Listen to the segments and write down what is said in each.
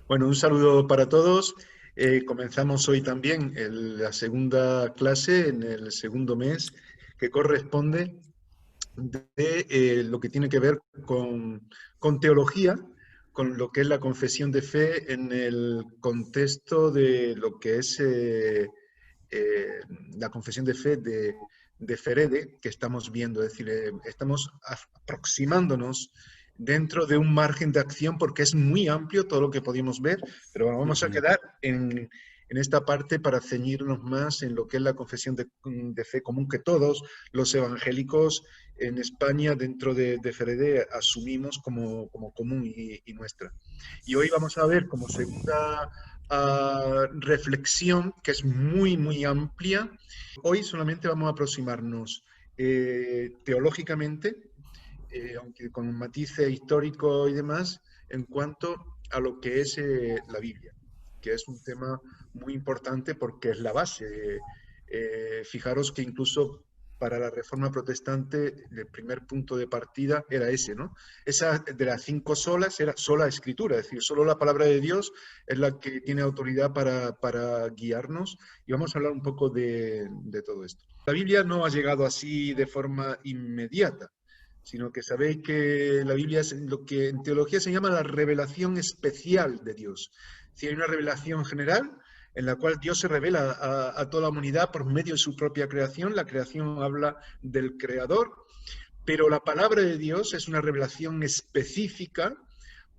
Bueno, un saludo para todos. Comenzamos hoy también la segunda clase en el segundo mes que corresponde de lo que tiene que ver con teología, con lo que es la confesión de fe en el contexto de lo que es eh, la confesión de fe de Ferede que estamos viendo. Es decir, estamos aproximándonos dentro de un margen de acción porque es muy amplio todo lo que podemos ver, pero bueno, vamos a Ujú. quedar en esta parte para ceñirnos más en lo que es la confesión de fe común que todos los evangélicos en España dentro de Ferede asumimos como común y nuestra. Y hoy vamos a ver como segunda reflexión, que es muy, muy amplia. Hoy solamente vamos a aproximarnos teológicamente, aunque con matices históricos y demás, en cuanto a lo que es la Biblia, que es un tema muy importante porque es la base. Fijaros que incluso para la Reforma Protestante el primer punto de partida era ese, ¿no? Esa de las 5 solas era sola escritura, es decir, solo la palabra de Dios es la que tiene autoridad para guiarnos y vamos a hablar un poco de todo esto. La Biblia no ha llegado así de forma inmediata, sino que sabéis que la Biblia es lo que en teología se llama la revelación especial de Dios. Si hay una revelación general en la cual Dios se revela a toda la humanidad por medio de su propia creación, la creación habla del creador, pero la palabra de Dios es una revelación específica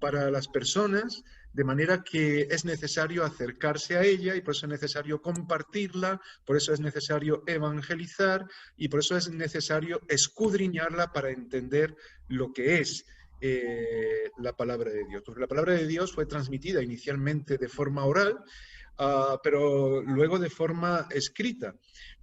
para las personas, de manera que es necesario acercarse a ella y por eso es necesario compartirla, por eso es necesario evangelizar y por eso es necesario escudriñarla para entender lo que es la palabra de Dios. Porque la palabra de Dios fue transmitida inicialmente de forma oral, pero luego de forma escrita,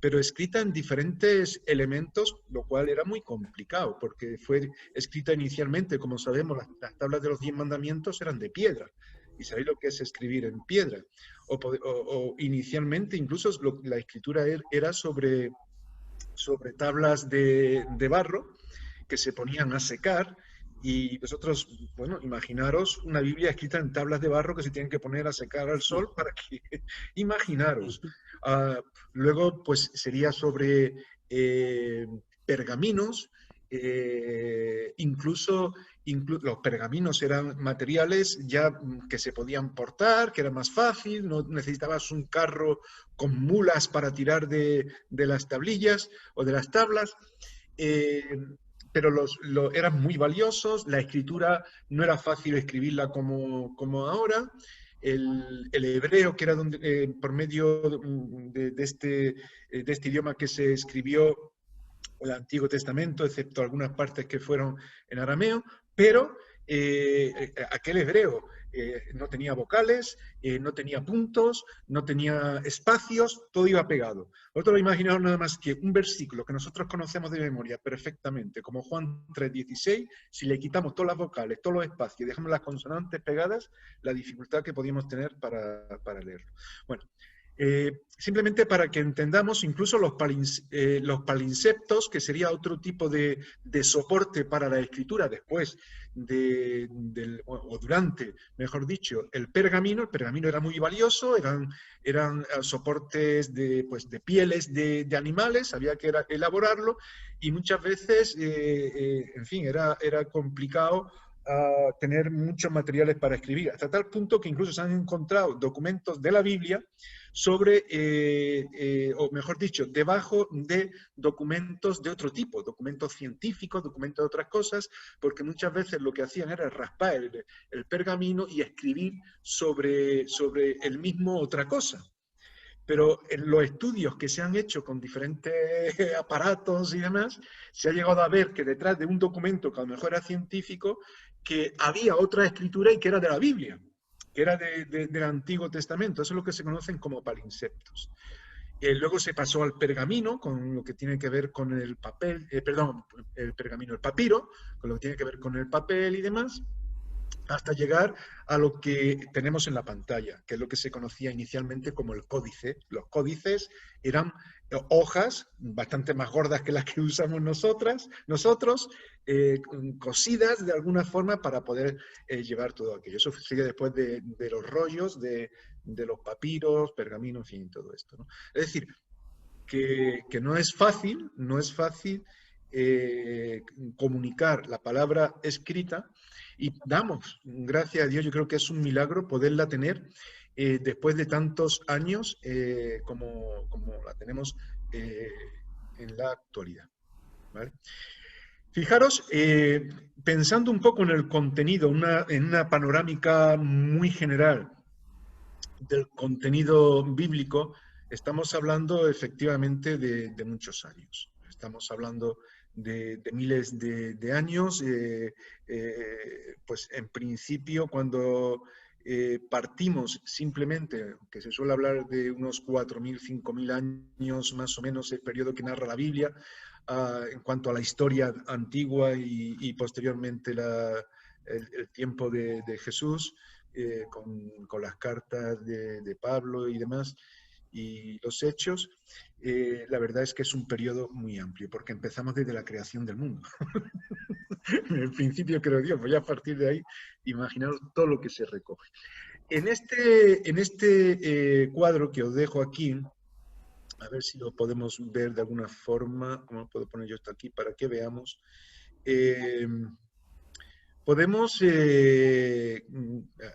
pero escrita en diferentes elementos, lo cual era muy complicado, porque fue escrita inicialmente, como sabemos, las tablas de los 10 mandamientos eran de piedra, y sabéis lo que es escribir en piedra, o inicialmente incluso la escritura era sobre tablas de barro que se ponían a secar y vosotros, bueno, imaginaros una Biblia escrita en tablas de barro que se tienen que poner a secar al sol para que, imaginaros. Uh, Luego, pues sería sobre eh, pergaminos, los pergaminos eran materiales ya que se podían portar, que era más fácil, no necesitabas un carro con mulas para tirar de las tablillas o de las tablas. Eh, pero eran muy valiosos, la escritura no era fácil escribirla como ahora, el hebreo, que era por medio de este idioma que se escribió el Antiguo Testamento, excepto algunas partes que fueron en arameo, pero aquel hebreo no tenía vocales, no tenía puntos, no tenía espacios, todo iba pegado. Vosotros imaginaos nada más que un versículo que nosotros conocemos de memoria perfectamente, como Juan 3:16, si le quitamos todas las vocales, todos los espacios y dejamos las consonantes pegadas, la dificultad que podíamos tener para leerlo. Bueno, simplemente para que entendamos incluso los palinseptos, que sería otro tipo de soporte para la escritura después o durante, mejor dicho, el pergamino. El pergamino era muy valioso, eran soportes pues, de pieles de animales, había que elaborarlo y muchas veces, en fin, era complicado tener muchos materiales para escribir, hasta tal punto que incluso se han encontrado documentos de la Biblia sobre, o mejor dicho, debajo de documentos de otro tipo, documentos científicos, documentos de otras cosas, porque muchas veces lo que hacían era raspar el pergamino y escribir sobre el mismo otra cosa. Pero en los estudios que se han hecho con diferentes aparatos y demás, se ha llegado a ver que detrás de un documento que a lo mejor era científico, que había otra escritura y que era de la Biblia, que era del Antiguo Testamento. Eso es lo que se conocen como palinseptos. Luego se pasó al pergamino, con lo que tiene que ver con el papel, perdón, el pergamino, el papiro, con lo que tiene que ver con el papel y demás. hasta llegar a lo que tenemos en la pantalla, que es lo que se conocía inicialmente como el códice. Los códices eran hojas bastante más gordas que las que usamos nosotros, cosidas de alguna forma para poder llevar todo aquello. Eso sigue después de los rollos, de los papiros, pergaminos, en fin, todo esto, ¿no? Es decir, que no es fácil, no es fácil comunicar la palabra escrita y damos, gracias a Dios, yo creo que es un milagro poderla tener después de tantos años como la tenemos eh, en la actualidad. ¿Vale? Fijaros, pensando un poco en el contenido, en una panorámica muy general del contenido bíblico, estamos hablando efectivamente de muchos años. Estamos hablando de miles de años. Pues en principio, cuando partimos simplemente, que se suele hablar de unos 4.000, 5.000 años más o menos, el periodo que narra la Biblia, en cuanto a la historia antigua y posteriormente el tiempo de Jesús, con las cartas de Pablo y demás, y los hechos, la verdad es que es un periodo muy amplio, porque empezamos desde la creación del mundo. En el principio creo Dios, pues ya a partir de ahí, imaginaos todo lo que se recoge. En este cuadro que os dejo aquí, a ver si lo podemos ver de alguna forma, ¿cómo puedo poner yo esto aquí para que veamos? Eh, Podemos,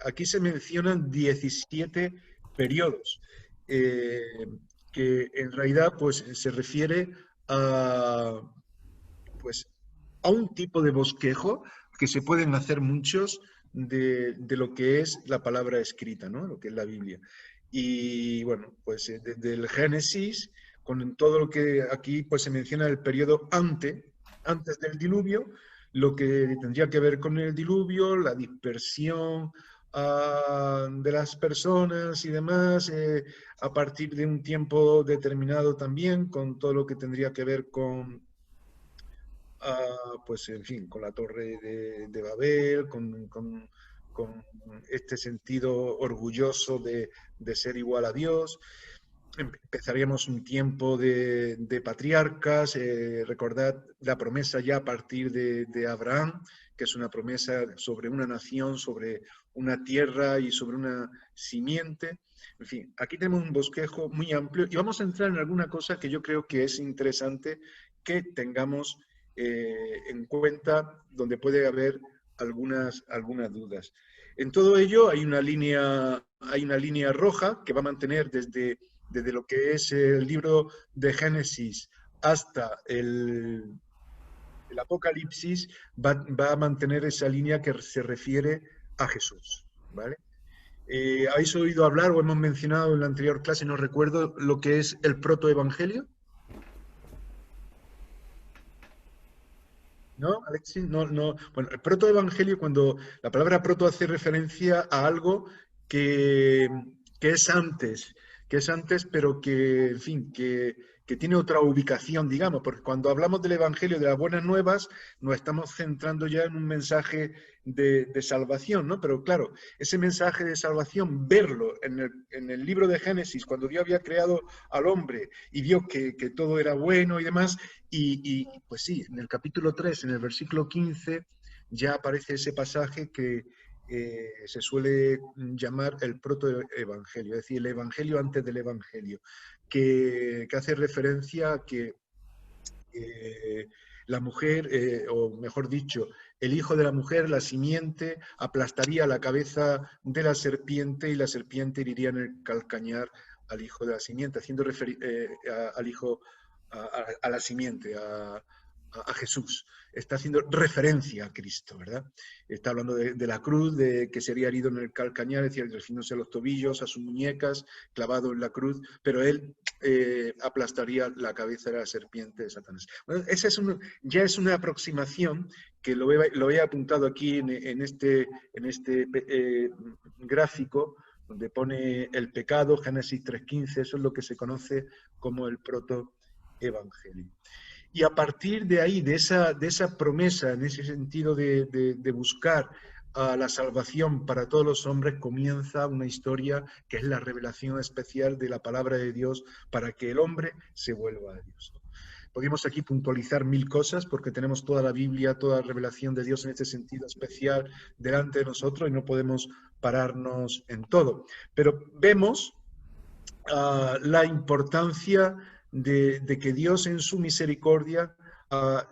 aquí se mencionan 17 periodos, eh, que en realidad pues, se refiere a, pues, a un tipo de bosquejo que se pueden hacer muchos de lo que es la palabra escrita, ¿no? Lo que es la Biblia. Y bueno, pues desde el Génesis, con todo lo que aquí pues, se menciona el periodo antes del diluvio, lo que tendría que ver con el diluvio, la dispersión de las personas y demás, a partir de un tiempo determinado también, con todo lo que tendría que ver con pues en fin, con la torre de Babel, con este sentido orgulloso de ser igual a Dios. Empezaríamos un tiempo de patriarcas, recordad la promesa ya a partir de Abraham, que es una promesa sobre una nación, sobre una tierra y sobre una simiente. En fin, aquí tenemos un bosquejo muy amplio y vamos a entrar en alguna cosa que yo creo que es interesante que tengamos en cuenta, donde puede haber algunas dudas. En todo ello hay una línea roja que va a mantener desde lo que es el libro de Génesis hasta el Apocalipsis, va a mantener esa línea que se refiere a Jesús. ¿Vale? ¿Habéis oído hablar o hemos mencionado en la anterior clase, no recuerdo, lo que es el protoevangelio? ¿No, Alexis? No, no. Bueno, el protoevangelio, cuando la palabra proto hace referencia a algo que, que es antes, que es antes, pero que, en fin, que tiene otra ubicación, digamos, porque cuando hablamos del evangelio, de las buenas nuevas, nos estamos centrando ya en un mensaje de salvación, ¿no? Pero claro, ese mensaje de salvación, verlo en el libro de Génesis, cuando Dios había creado al hombre y vio que todo era bueno y demás, pues sí, en el capítulo 3, en el versículo 15, ya aparece ese pasaje que se suele llamar el protoevangelio, es decir, el evangelio antes del evangelio, que hace referencia a que la mujer, o mejor dicho, el hijo de la mujer, la simiente, aplastaría la cabeza de la serpiente y la serpiente iría en el calcañar al hijo de la simiente, haciendo al hijo, a la simiente, a Jesús. Está haciendo referencia a Cristo, ¿verdad? Está hablando de la cruz, de que sería herido en el calcañar, es decir, refiriéndose a los tobillos, a sus muñecas, clavado en la cruz, pero él aplastaría la cabeza de la serpiente de Satanás. Bueno, esa ya es una aproximación que lo he apuntado aquí en este gráfico, donde pone el pecado, Génesis 3.15, eso es lo que se conoce como el protoevangelio. Y a partir de ahí, de esa promesa, en ese sentido de buscar a la salvación para todos los hombres, comienza una historia que es la revelación especial de la palabra de Dios para que el hombre se vuelva a Dios. Podríamos aquí puntualizar 1000 cosas porque tenemos toda la Biblia, toda la revelación de Dios en este sentido especial delante de nosotros y no podemos pararnos en todo. Pero vemos la importancia de que Dios en su misericordia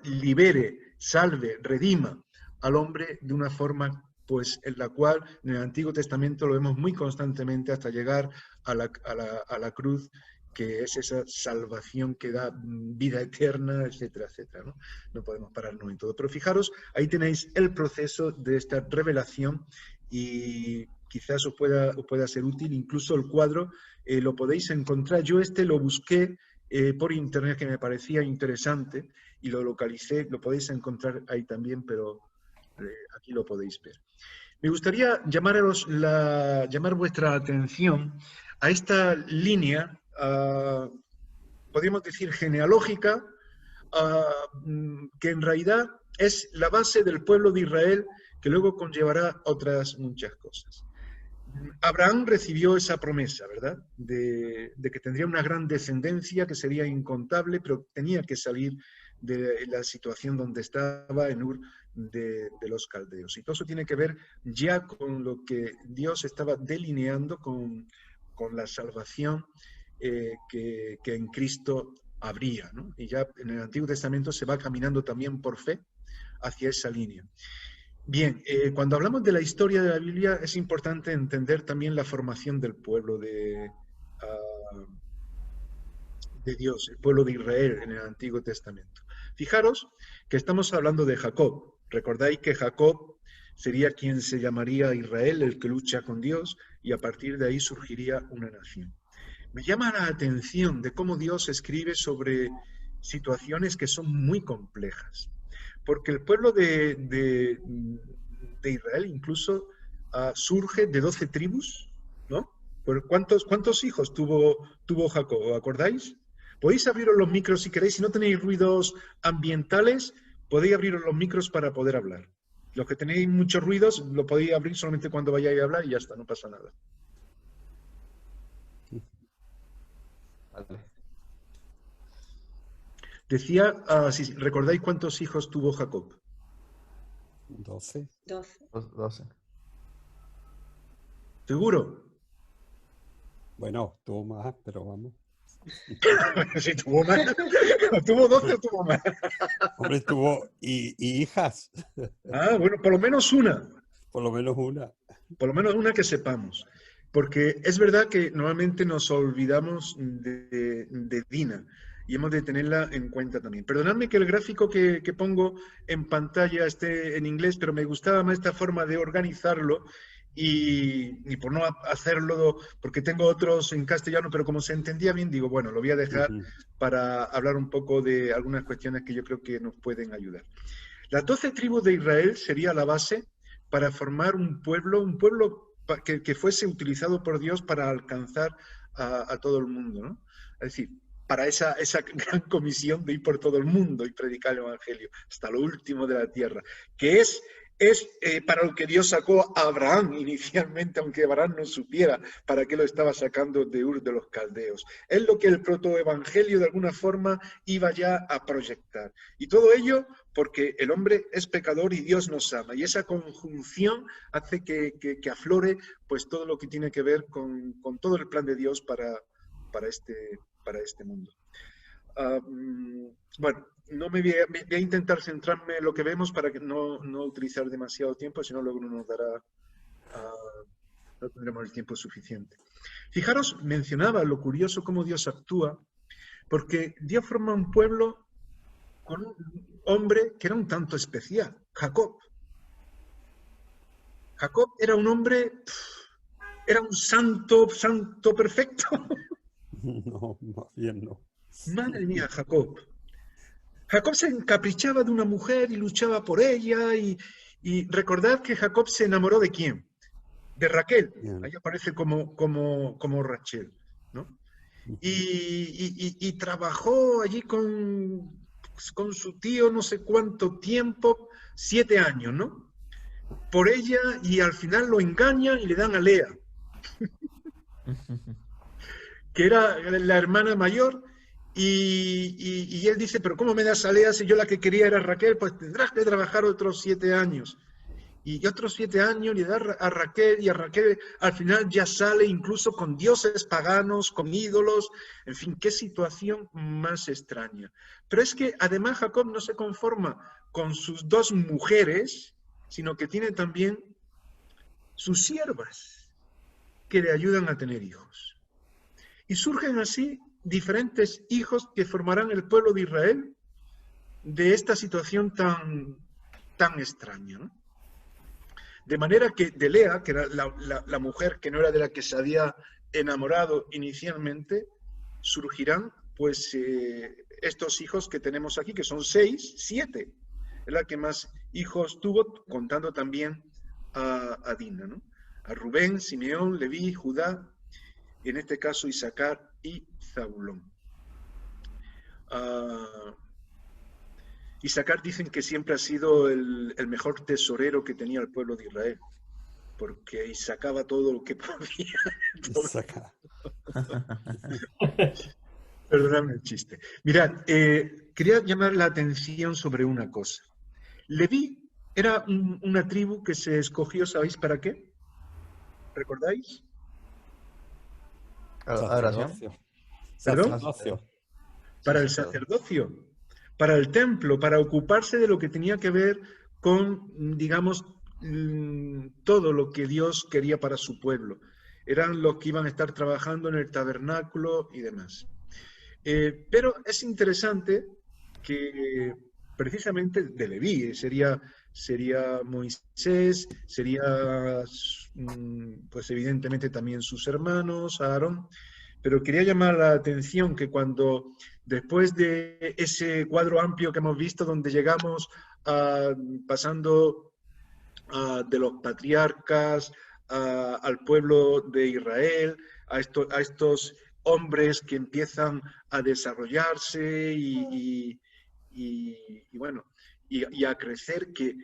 libere, salve, redima al hombre de una forma pues en la cual en el Antiguo Testamento lo vemos muy constantemente hasta llegar a la cruz, que es esa salvación que da vida eterna, etcétera, etcétera, ¿no? No podemos pararnos en todo. Pero fijaros, ahí tenéis el proceso de esta revelación y quizás os pueda ser útil. Incluso el cuadro lo podéis encontrar. Yo lo busqué por internet, que me parecía interesante, y lo localicé. Lo podéis encontrar ahí también, pero aquí lo podéis ver. Me gustaría llamar vuestra atención a esta línea, podríamos decir genealógica, que en realidad es la base del pueblo de Israel, que luego conllevará otras muchas cosas. Abraham recibió esa promesa, ¿verdad? De que tendría una gran descendencia que sería incontable, pero tenía que salir de la situación donde estaba en Ur de los caldeos. Y todo eso tiene que ver ya con lo que Dios estaba delineando con la salvación que en Cristo habría, ¿no? Y ya en el Antiguo Testamento se va caminando también por fe hacia esa línea. Bien, cuando hablamos de la historia de la Biblia es importante entender también la formación del pueblo de Dios, el pueblo de Israel en el Antiguo Testamento. Fijaros que estamos hablando de Jacob. Recordáis que Jacob sería quien se llamaría Israel, el que lucha con Dios, y a partir de ahí surgiría una nación. Me llama la atención de cómo Dios escribe sobre situaciones que son muy complejas, porque el pueblo de Israel incluso surge de 12 tribus, ¿no? ¿Cuántos hijos tuvo Jacob? ¿Os acordáis? Podéis abriros los micros si queréis. Si no tenéis ruidos ambientales, podéis abriros los micros para poder hablar. Los que tenéis muchos ruidos, lo podéis abrir solamente cuando vayáis a hablar y ya está, no pasa nada. Vale. Decía, si recordáis cuántos hijos tuvo Jacob. 12. 12. ¿Seguro? Bueno, tuvo más, pero vamos. Sí, tuvo más. ¿Tuvo 12 o tuvo más? Hombre, tuvo y hijas, Bueno, por lo menos una. por lo menos una. Por lo menos una que sepamos. Porque es verdad que normalmente nos olvidamos de Dina y hemos de tenerla en cuenta también. Perdonadme que el gráfico que pongo en pantalla esté en inglés, pero me gustaba más esta forma de organizarlo y por no hacerlo, porque tengo otros en castellano, pero como se entendía bien, digo, bueno, lo voy a dejar para hablar un poco de algunas cuestiones que yo creo que nos pueden ayudar. Las 12 tribus de Israel sería la base para formar un pueblo que fuese utilizado por Dios para alcanzar a todo el mundo, ¿no? Es decir, para esa gran comisión de ir por todo el mundo y predicar el Evangelio hasta lo último de la tierra, que es para lo que Dios sacó a Abraham inicialmente, aunque Abraham no supiera para qué lo estaba sacando de Ur de los Caldeos. Es lo que el protoevangelio de alguna forma iba ya a proyectar. Y todo ello porque el hombre es pecador y Dios nos ama. Y esa conjunción hace que aflore pues todo lo que tiene que ver con todo el plan de Dios para este mundo. Bueno, voy a intentar centrarme en lo que vemos para que no utilizar demasiado tiempo, si no luego no nos dará, no tendremos el tiempo suficiente. Fijaros, mencionaba lo curioso cómo Dios actúa, porque Dios forma un pueblo con un hombre que era un tanto especial, Jacob. Jacob era un hombre, era un santo perfecto. No, más bien no. Madre mía, Jacob. Jacob se encaprichaba de una mujer y luchaba por ella y recordad que Jacob se enamoró ¿de quién? De Raquel. Ahí aparece como Rachel, ¿no? Y trabajó allí con su tío no sé cuánto tiempo, 7 años, ¿no? por ella y al final lo engañan y le dan a Lea, que era la hermana mayor, y él dice, pero ¿cómo me das a Lea si yo la que quería era Raquel? Pues tendrás que trabajar otros 7 años. Y otros 7 años le da a Raquel, y a Raquel al final ya sale incluso con dioses paganos, con ídolos, en fin, qué situación más extraña. Pero es que además Jacob no se conforma con sus 2 mujeres, sino que tiene también sus siervas que le ayudan a tener hijos. Y surgen así diferentes hijos que formarán el pueblo de Israel de esta situación tan extraña, ¿no? De manera que de Lea, que era la mujer que no era de la que se había enamorado inicialmente, surgirán pues estos hijos que tenemos aquí, que son 7. Es la que más hijos tuvo, contando también a Dina, ¿no? A Rubén, Simeón, Leví, Judá, y en este caso Isaacar y Zabulón. Isaacar dicen que siempre ha sido el mejor tesorero que tenía el pueblo de Israel, porque sacaba todo lo que podía. Saca. Perdóname el chiste. Mirad, quería llamar la atención sobre una cosa. Leví era una tribu que se escogió, ¿sabéis para qué? ¿Recordáis? Adoración. ¿Perdón? Sacerdocio. Para el sacerdocio, para el templo, para ocuparse de lo que tenía que ver con, digamos, todo lo que Dios quería para su pueblo. Eran los que iban a estar trabajando en el tabernáculo y demás. Pero es interesante que precisamente de Leví sería Moisés, sería pues evidentemente también sus hermanos, Aarón, pero quería llamar la atención que cuando después de ese cuadro amplio que hemos visto donde llegamos pasando de los patriarcas al pueblo de Israel, a estos hombres que empiezan a desarrollarse bueno, y a crecer, que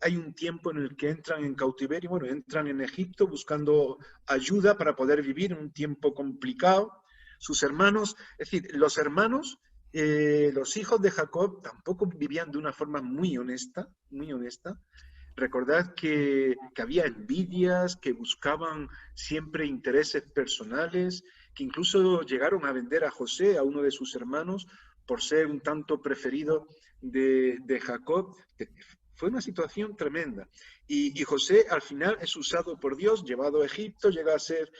hay un tiempo en el que entran en cautiverio, bueno, entran en Egipto buscando ayuda para poder vivir en un tiempo complicado. Sus hermanos, es decir, los hermanos, los hijos de Jacob tampoco vivían de una forma muy honesta, muy honesta. Recordad que había envidias, que buscaban siempre intereses personales, que incluso llegaron a vender a José, a uno de sus hermanos, por ser un tanto preferido de Jacob. Fue una situación tremenda. Y José al final es usado por Dios, llevado a Egipto, llega a ser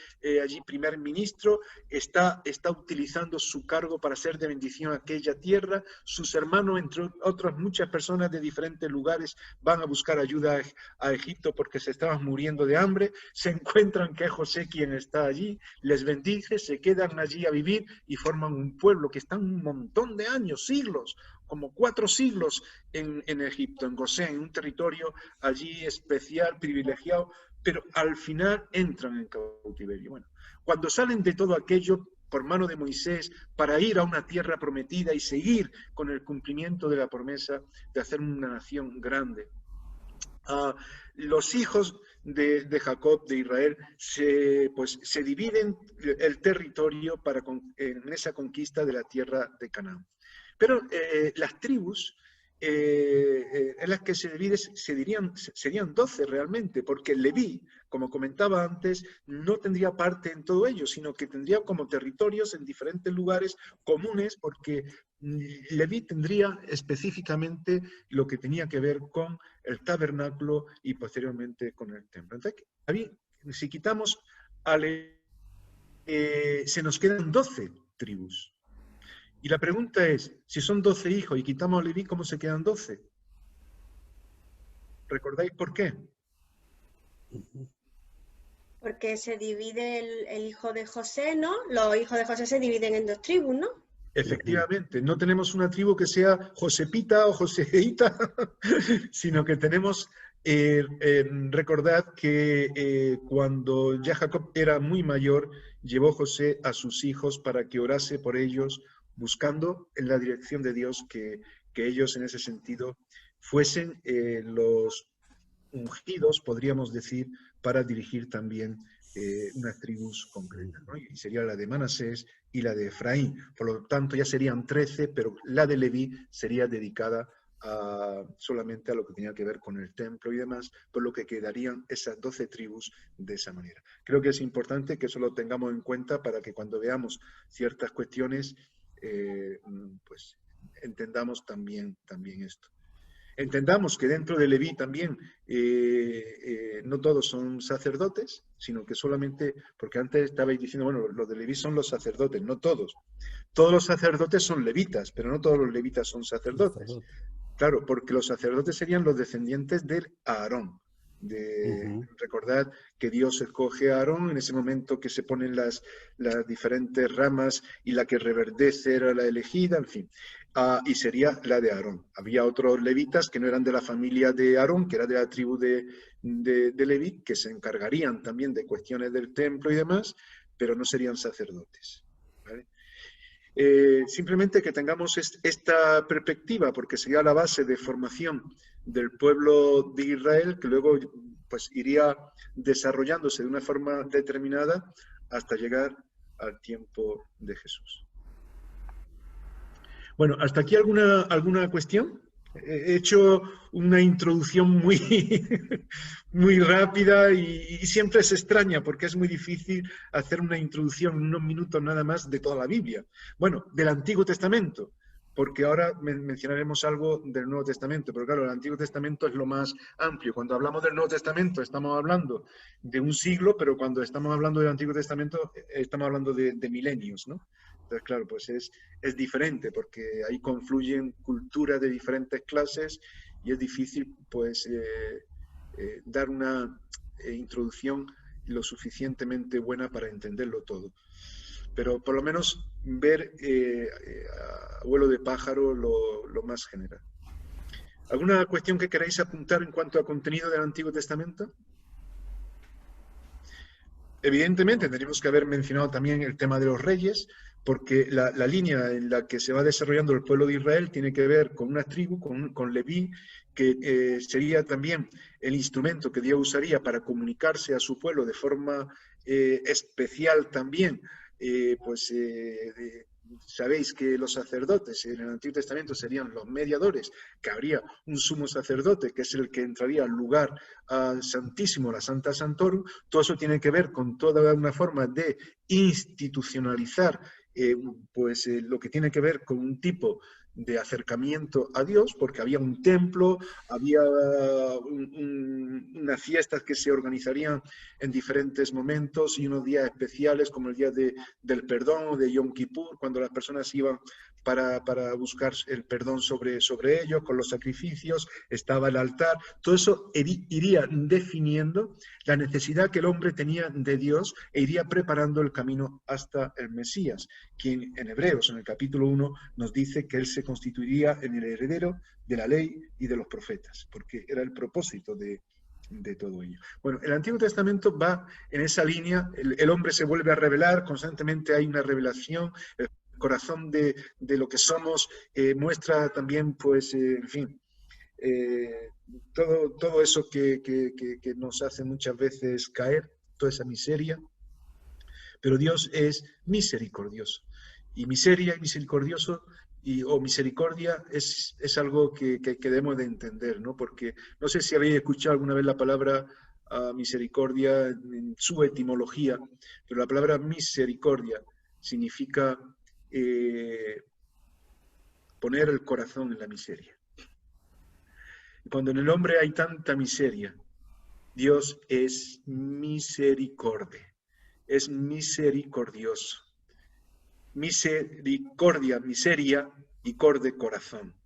allí primer ministro, está utilizando su cargo para ser de bendición a aquella tierra. Sus hermanos, entre otras muchas personas de diferentes lugares, van a buscar ayuda a Egipto porque se estaban muriendo de hambre. Se encuentran que es José quien está allí, les bendice, se quedan allí a vivir y forman un pueblo que están un montón de años, siglos, como 4 siglos en Egipto, en Gosén, un territorio allí especial, privilegiado, pero al final entran en cautiverio. Bueno, cuando salen de todo aquello por mano de Moisés para ir a una tierra prometida y seguir con el cumplimiento de la promesa de hacer una nación grande, los hijos de Jacob, de Israel, se dividen el territorio en esa conquista de la tierra de Canaán. Pero las tribus en las que se divide serían 12 realmente, porque Leví, como comentaba antes, no tendría parte en todo ello, sino que tendría como territorios en diferentes lugares comunes, porque Leví tendría específicamente lo que tenía que ver con el tabernáculo y posteriormente con el templo. Entonces, si quitamos a Leví, se nos quedan 12 tribus. Y la pregunta es, si son 12 hijos y quitamos a Leví, ¿cómo se quedan 12? ¿Recordáis por qué? Porque se divide el hijo de José, ¿no? Los hijos de José se dividen en 2 tribus, ¿no? Efectivamente, no tenemos una tribu que sea Josepita o Joseita, sino que tenemos, recordad que cuando ya Jacob era muy mayor, llevó José a sus hijos para que orase por ellos, buscando en la dirección de Dios que ellos en ese sentido fuesen ungidos, podríamos decir, para dirigir también unas tribus concretas, ¿no? Y sería la de Manasés y la de Efraín. Por lo tanto, ya serían 13, pero la de Leví sería dedicada solamente a lo que tenía que ver con el templo y demás, por lo que quedarían esas 12 tribus de esa manera. Creo que es importante que eso lo tengamos en cuenta para que cuando veamos ciertas cuestiones, pues entendamos también esto. Entendamos que dentro de Leví también no todos son sacerdotes, sino que solamente, porque antes estabais diciendo, bueno, los de Leví son los sacerdotes, no todos. Todos los sacerdotes son levitas, pero no todos los levitas son sacerdotes. Claro, porque los sacerdotes serían los descendientes de Aarón. Recordad que Dios escoge a Aarón en ese momento que se ponen las diferentes ramas y la que reverdece era la elegida, en fin. Y sería la de Aarón. Había otros levitas que no eran de la familia de Aarón, que era de la tribu de Leví, que se encargarían también de cuestiones del templo y demás, pero no serían sacerdotes, ¿vale? Simplemente que tengamos esta perspectiva, porque sería la base de formación del pueblo de Israel, que luego pues iría desarrollándose de una forma determinada hasta llegar al tiempo de Jesús. Bueno, ¿hasta aquí alguna cuestión? He hecho una introducción muy rápida y siempre es extraña porque es muy difícil hacer una introducción en unos minutos nada más de toda la Biblia. Bueno, del Antiguo Testamento, porque ahora mencionaremos algo del Nuevo Testamento, pero claro, el Antiguo Testamento es lo más amplio. Cuando hablamos del Nuevo Testamento estamos hablando de un siglo, pero cuando estamos hablando del Antiguo Testamento estamos hablando de milenios, ¿no? Entonces, claro, pues es diferente porque ahí confluyen culturas de diferentes clases y es difícil pues dar una introducción lo suficientemente buena para entenderlo todo. Pero por lo menos ver a vuelo de pájaro lo más general. ¿Alguna cuestión que queráis apuntar en cuanto a contenido del Antiguo Testamento? Evidentemente tenemos que haber mencionado también el tema de los reyes, porque la línea en la que se va desarrollando el pueblo de Israel tiene que ver con una tribu, con Leví, que sería también el instrumento que Dios usaría para comunicarse a su pueblo de forma especial también. Sabéis que los sacerdotes en el Antiguo Testamento serían los mediadores, que habría un sumo sacerdote, que es el que entraría al lugar santísimo, la Santa Santorum. Todo eso tiene que ver con toda una forma de institucionalizar lo que tiene que ver con un tipo de acercamiento a Dios, porque había un templo, había unas fiestas que se organizarían en diferentes momentos y unos días especiales como el día del perdón o de Yom Kippur, cuando las personas iban para buscar el perdón sobre ellos, con los sacrificios, estaba el altar. Todo eso iría definiendo la necesidad que el hombre tenía de Dios e iría preparando el camino hasta el Mesías, quien en Hebreos, en el capítulo 1, nos dice que él se constituiría en el heredero de la ley y de los profetas, porque era el propósito de todo ello. Bueno, el Antiguo Testamento va en esa línea, el hombre se vuelve a revelar, constantemente hay una revelación, el corazón de lo que somos muestra también, pues, en fin, todo eso que nos hace muchas veces caer, toda esa miseria, pero Dios es misericordioso. Y miseria y misericordioso o misericordia es algo que debemos de entender, ¿no? Porque no sé si habéis escuchado alguna vez la palabra misericordia en su etimología, pero la palabra misericordia significa poner el corazón en la miseria. Y cuando en el hombre hay tanta miseria, Dios es misericordia, es misericordioso. Misericordia, miseria y corde, corazón.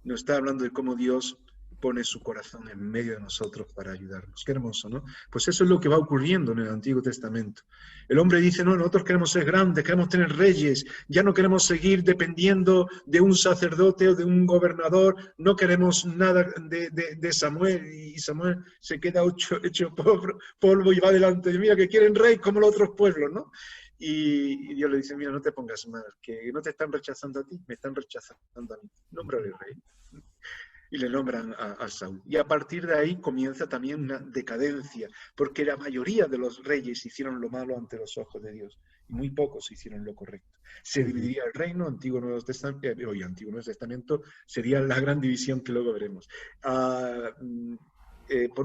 Nos está hablando de cómo Dios pone su corazón en medio de nosotros para ayudarnos. Qué hermoso, ¿no? Pues eso es lo que va ocurriendo en el Antiguo Testamento. El hombre dice, no, nosotros queremos ser grandes, queremos tener reyes, ya no queremos seguir dependiendo de un sacerdote o de un gobernador, no queremos nada de Samuel, y Samuel se queda hecho polvo y va adelante. Y mira, que quieren rey como los otros pueblos, ¿no? Y Dios le dice, mira, no te pongas mal, que no te están rechazando a ti, me están rechazando a mí. Nómbrale rey. y le nombran a Saúl. Y a partir de ahí comienza también una decadencia, porque la mayoría de los reyes hicieron lo malo ante los ojos de Dios, y muy pocos hicieron lo correcto. Se dividiría el reino, Antiguo Nuevo Testamento sería la gran división que luego veremos. Por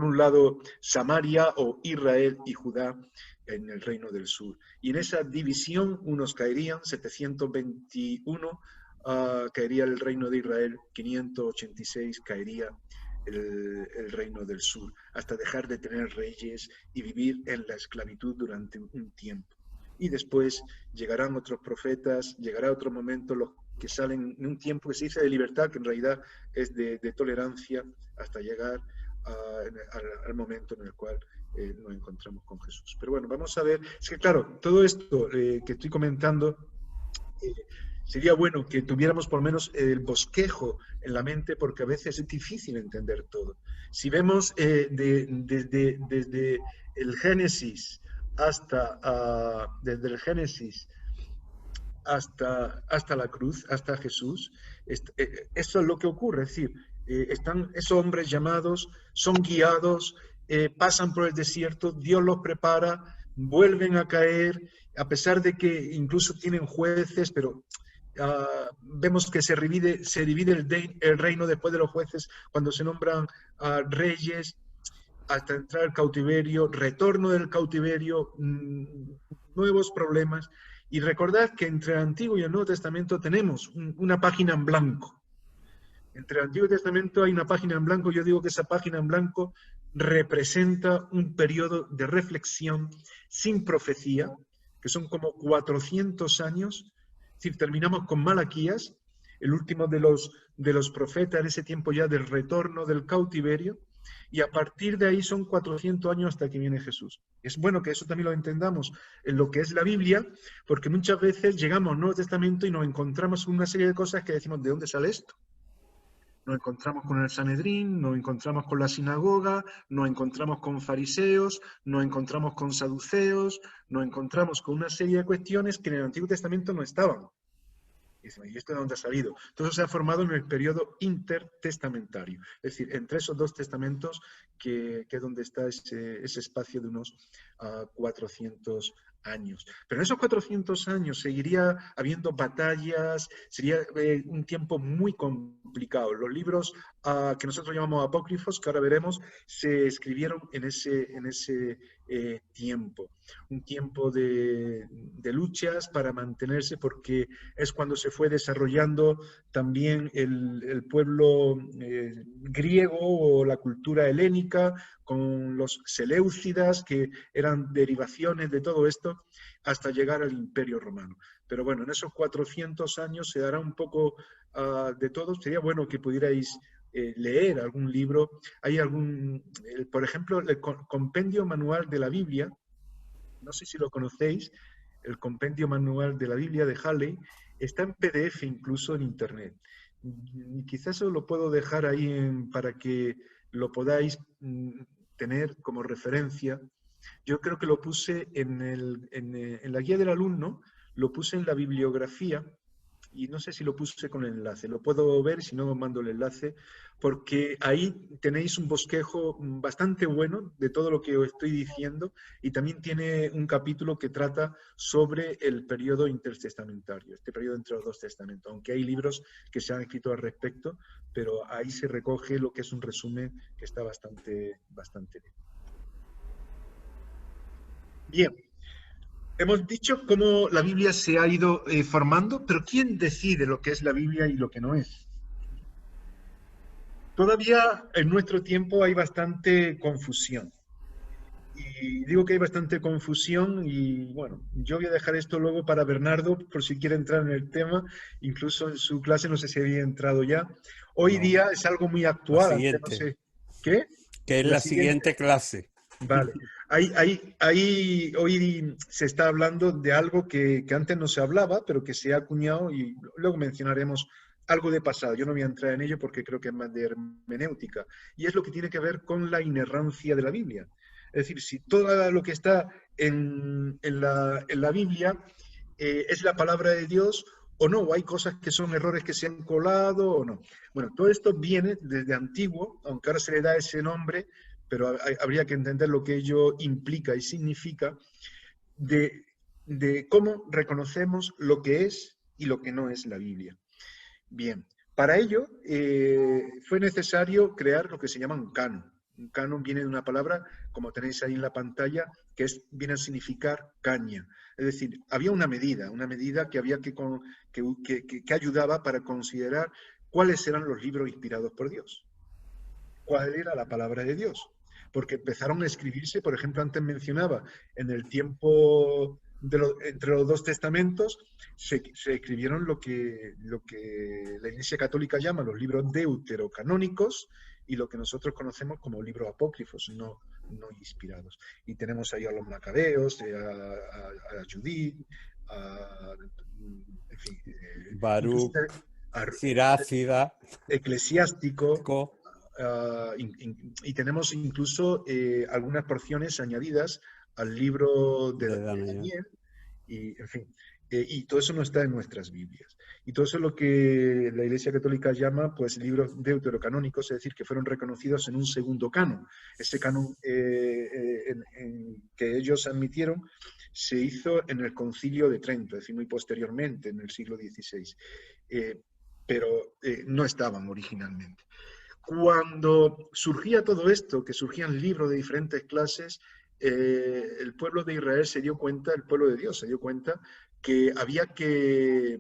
un lado, Samaria o Israel y Judá en el reino del sur. Y en esa división unos caerían, 721 caería el reino de Israel, 586 caería el reino del sur, hasta dejar de tener reyes y vivir en la esclavitud durante un tiempo. Y después llegarán otros profetas, llegará otro momento, los que salen en un tiempo que se dice de libertad, que en realidad es de tolerancia, hasta llegar al momento en el cual nos encontramos con Jesús. Pero bueno, vamos a ver, es que claro, todo esto que estoy comentando, sería bueno que tuviéramos por lo menos el bosquejo en la mente, porque a veces es difícil entender todo. Si vemos desde el Génesis desde el Génesis hasta la cruz, hasta Jesús, eso es lo que ocurre, es decir, están esos hombres llamados, son guiados, pasan por el desierto, Dios los prepara, vuelven a caer, a pesar de que incluso tienen jueces, pero vemos que se divide el reino después de los jueces, cuando se nombran reyes, hasta entrar al cautiverio, retorno del cautiverio, nuevos problemas. Y recordad que entre el Antiguo y el Nuevo Testamento tenemos una página en blanco. Entre el Antiguo Testamento hay una página en blanco. Yo digo que esa página en blanco representa un periodo de reflexión sin profecía, que son como 400 años. Es decir, terminamos con Malaquías, el último de los profetas en ese tiempo ya del retorno del cautiverio, y a partir de ahí son 400 años hasta que viene Jesús. Es bueno que eso también lo entendamos en lo que es la Biblia, porque muchas veces llegamos al Nuevo Testamento y nos encontramos con una serie de cosas que decimos, ¿de dónde sale esto? Nos encontramos con el Sanedrín, nos encontramos con la sinagoga, nos encontramos con fariseos, nos encontramos con saduceos, nos encontramos con una serie de cuestiones que en el Antiguo Testamento no estaban. ¿Y esto de dónde ha salido? Todo se ha formado en el periodo intertestamentario, es decir, entre esos dos testamentos que es donde está ese espacio de unos 400 años. Pero en esos 400 años seguiría habiendo batallas, sería un tiempo muy complicado. Los libros que nosotros llamamos apócrifos, que ahora veremos, se escribieron en ese tiempo. Un tiempo de luchas para mantenerse, porque es cuando se fue desarrollando también el pueblo griego o la cultura helénica, con los seleucidas, que eran derivaciones de todo esto, hasta llegar al Imperio Romano. Pero bueno, en esos 400 años se dará un poco de todo. Sería bueno que pudierais leer algún libro. Hay por ejemplo, el Compendio Manual de la Biblia, no sé si lo conocéis, el Compendio Manual de la Biblia de Halley, está en PDF incluso en Internet. Quizás os lo puedo dejar ahí para que lo podáis tener como referencia. Yo creo que lo puse en la guía del alumno, lo puse en la bibliografía, y no sé si lo puse con el enlace, lo puedo ver, si no os mando el enlace, porque ahí tenéis un bosquejo bastante bueno de todo lo que os estoy diciendo, y también tiene un capítulo que trata sobre el periodo intertestamentario, este periodo entre los dos testamentos, aunque hay libros que se han escrito al respecto, pero ahí se recoge lo que es un resumen que está bastante bien. Bien. Hemos dicho cómo la Biblia se ha ido formando, pero ¿quién decide lo que es la Biblia y lo que no es? Todavía en nuestro tiempo hay bastante confusión. Y digo que hay bastante confusión y bueno, yo voy a dejar esto luego para Bernardo, por si quiere entrar en el tema, incluso en su clase, no sé si había entrado ya. Hoy día es algo muy actual. La siguiente. No sé. ¿Qué? Que es la siguiente clase. Vale. Ahí hoy se está hablando de algo que antes no se hablaba, pero que se ha acuñado, y luego mencionaremos algo de pasado. Yo no voy a entrar en ello porque creo que es más de hermenéutica. Y es lo que tiene que ver con la inerrancia de la Biblia. Es decir, si todo lo que está en la Biblia es la palabra de Dios, o no, o hay cosas que son errores que se han colado o no. Bueno, todo esto viene desde antiguo, aunque ahora se le da ese nombre, pero habría que entender lo que ello implica y significa de cómo reconocemos lo que es y lo que no es la Biblia. Bien, para ello fue necesario crear lo que se llama un canon. Un canon viene de una palabra, como tenéis ahí en la pantalla, que viene a significar caña. Es decir, había una medida que había que ayudaba para considerar cuáles eran los libros inspirados por Dios. ¿Cuál era la palabra de Dios? Porque empezaron a escribirse, por ejemplo, antes mencionaba, en el tiempo entre los dos testamentos, se escribieron lo que la Iglesia Católica llama los libros deuterocanónicos y lo que nosotros conocemos como libros apócrifos, no inspirados. Y tenemos ahí a los macabeos, a Judith, en fin, Baruch, Sirácida, Eclesiástico, y tenemos incluso algunas porciones añadidas al libro de Daniel, y en fin, y todo eso no está en nuestras Biblias. Y todo eso es lo que la Iglesia Católica llama pues libros deuterocanónicos, es decir, que fueron reconocidos en un segundo canon. Ese canon que ellos admitieron se hizo en el Concilio de Trento, es decir, muy posteriormente, en el siglo XVI, pero no estaban originalmente. Cuando surgía todo esto, que surgían libros de diferentes clases, el pueblo de Israel se dio cuenta, el pueblo de Dios se dio cuenta que había que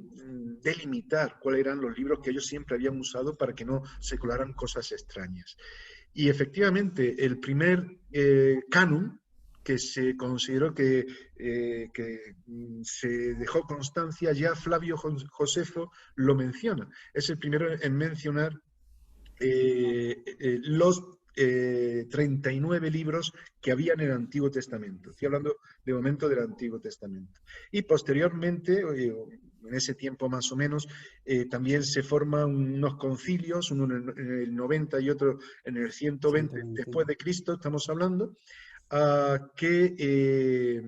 delimitar cuáles eran los libros que ellos siempre habían usado para que no se colaran cosas extrañas. Y efectivamente, el primer canon que se consideró que se dejó constancia, ya Flavio Josefo lo menciona. Es el primero en mencionar los 39 libros que había en el Antiguo Testamento. Estoy hablando de momento del Antiguo Testamento. Y posteriormente, en ese tiempo más o menos, también se forman unos concilios, uno en el 90 y otro en el 120 después de Cristo, estamos hablando, que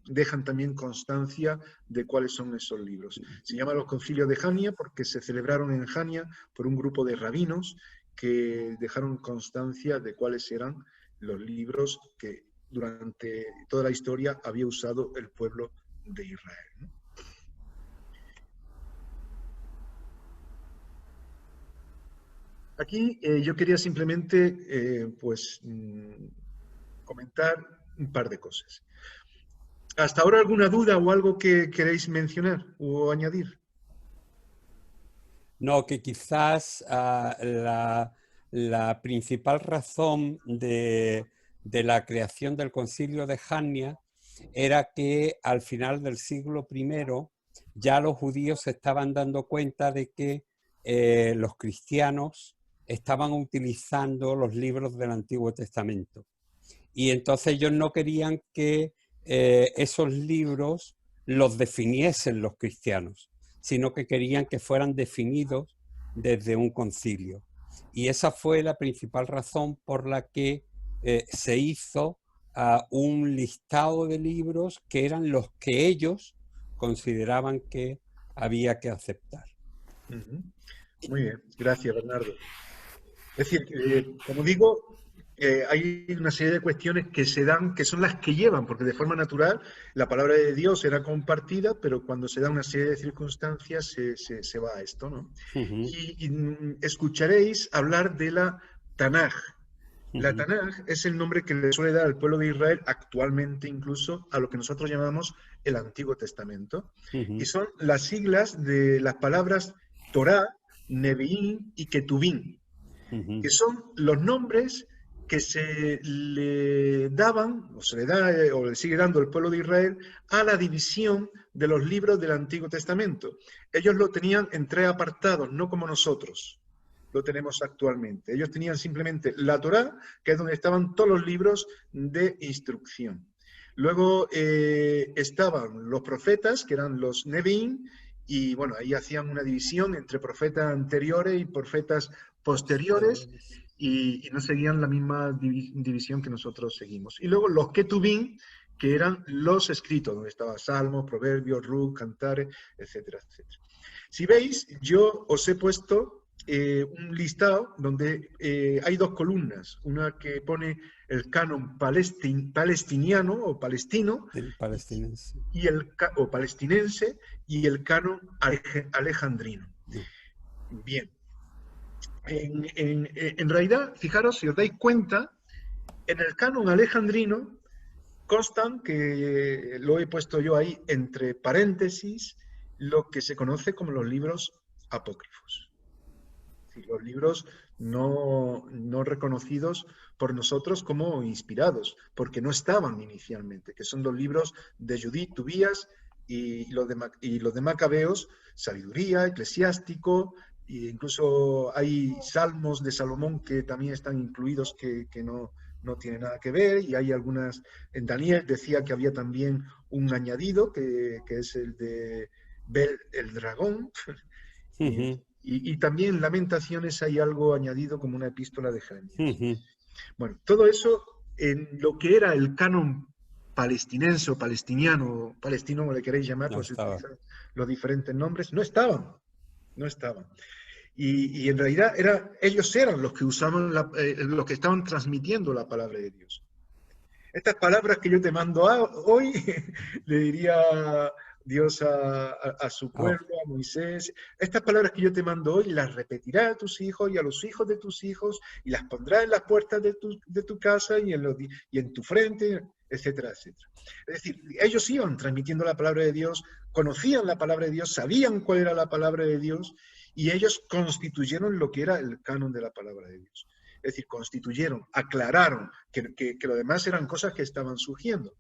dejan también constancia de cuáles son esos libros. Se llaman los concilios de Jania porque se celebraron en Jania por un grupo de rabinos que dejaron constancia de cuáles eran los libros que durante toda la historia había usado el pueblo de Israel, ¿no? Aquí yo quería simplemente comentar un par de cosas. ¿Hasta ahora alguna duda o algo que queréis mencionar o añadir? No, que quizás la principal razón de la creación del Concilio de Jania era que al final del siglo I ya los judíos se estaban dando cuenta de que los cristianos estaban utilizando los libros del Antiguo Testamento. Y entonces ellos no querían que esos libros los definiesen los cristianos, sino que querían que fueran definidos desde un concilio. Y esa fue la principal razón por la que se hizo un listado de libros que eran los que ellos consideraban que había que aceptar. Muy bien, gracias, Bernardo. Es decir, como digo, hay una serie de cuestiones que se dan, que son las que llevan, porque de forma natural la palabra de Dios era compartida, pero cuando se da una serie de circunstancias se va a esto, ¿no? Y escucharéis hablar de la Tanaj. La Tanaj es el nombre que le suele dar al pueblo de Israel actualmente incluso a lo que nosotros llamamos el Antiguo Testamento. Y son las siglas de las palabras Torah, Nevi'im y Ketuvim, que son los nombres que se le daban, o se le da, o le sigue dando el pueblo de Israel a la división de los libros del Antiguo Testamento. Ellos lo tenían en 3 apartados, no como nosotros lo tenemos actualmente. Ellos tenían simplemente la Torá, que es donde estaban todos los libros de instrucción. Luego estaban los profetas, que eran los Nevi'im, y bueno, ahí hacían una división entre profetas anteriores y profetas posteriores, y no seguían la misma división que nosotros seguimos. Y luego los Ketuvim, que eran los escritos, donde estaban Salmos, Proverbios, Ruth, Cantares, etcétera, etcétera. Si veis, yo os he puesto un listado donde hay dos columnas, una que pone el canon palestiniano o palestino, El palestinense. y o palestinense, y el canon alejandrino. Bien. En realidad, fijaros, si os dais cuenta, en el canon alejandrino constan, que lo he puesto yo ahí entre paréntesis, lo que se conoce como los libros apócrifos. Es decir, los libros no reconocidos por nosotros como inspirados, porque no estaban inicialmente, que son los libros de Judith, Tobías y los de Macabeos, sabiduría, eclesiástico, e incluso hay salmos de Salomón que también están incluidos que no tiene nada que ver, y hay algunas, en Daniel decía que había también un añadido, que es el de Bel el dragón, y también en Lamentaciones hay algo añadido como una epístola de Jeremías. Bueno, todo eso en lo que era el canon palestinense o palestiniano, palestino como le queréis llamar, pues los diferentes nombres, no estaban. Y en realidad ellos eran los que usaban, los que estaban transmitiendo la palabra de Dios. Estas palabras que yo te mando hoy, le diría Dios a su pueblo, a Moisés, estas palabras que yo te mando hoy las repetirás a tus hijos y a los hijos de tus hijos, y las pondrás en las puertas de tu casa y en tu frente, etcétera, etcétera. Es decir, ellos iban transmitiendo la palabra de Dios, conocían la palabra de Dios, sabían cuál era la palabra de Dios, y ellos constituyeron lo que era el canon de la palabra de Dios. Es decir, constituyeron, aclararon que lo demás eran cosas que estaban surgiendo.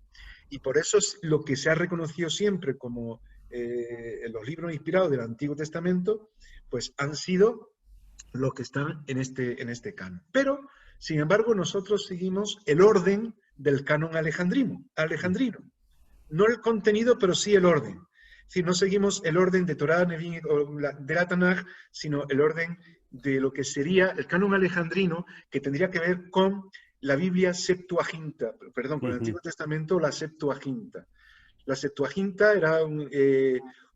Y por eso es lo que se ha reconocido siempre como en los libros inspirados del Antiguo Testamento, pues han sido los que están en este canon. Pero, sin embargo, nosotros seguimos el orden del canon alejandrino. No el contenido, pero sí el orden. Es decir, no seguimos el orden de Torá, Nevín o de la Tanaj, sino el orden de lo que sería el canon alejandrino, que tendría que ver con la Biblia Septuaginta, perdón, con el Antiguo Testamento, la Septuaginta. La Septuaginta era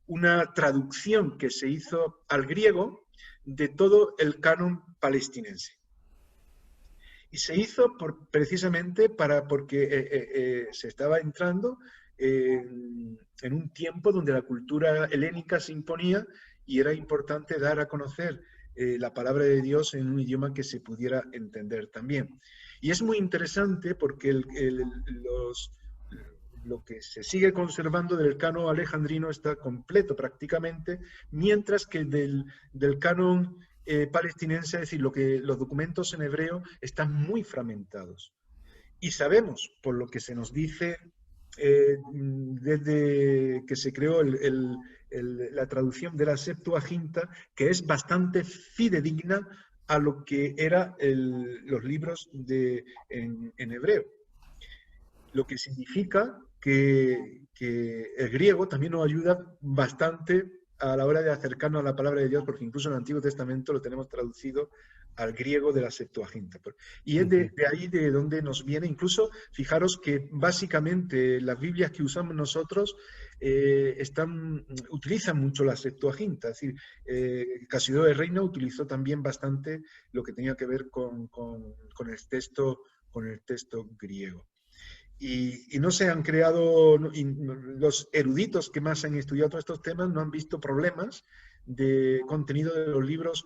una traducción que se hizo al griego de todo el canon palestinense. Y se hizo precisamente porque se estaba entrando en un tiempo donde la cultura helénica se imponía y era importante dar a conocer la palabra de Dios en un idioma que se pudiera entender también. Y es muy interesante porque lo que se sigue conservando del canon alejandrino está completo prácticamente, mientras que del canon palestinense, es decir, los documentos en hebreo están muy fragmentados. Y sabemos, por lo que se nos dice desde que se creó la traducción de la Septuaginta, que es bastante fidedigna a lo que eran los libros en hebreo. Lo que significa que el griego también nos ayuda bastante a la hora de acercarnos a la palabra de Dios, porque incluso en el Antiguo Testamento lo tenemos traducido al griego de la Septuaginta. Y es de ahí de donde nos viene, incluso, fijaros que básicamente las Biblias que usamos nosotros utilizan mucho la Septuaginta. Es decir, Casiodoro de Reina utilizó también bastante lo que tenía que ver con el texto griego. Y no se han creado, los eruditos que más han estudiado todos estos temas no han visto problemas de contenido de los libros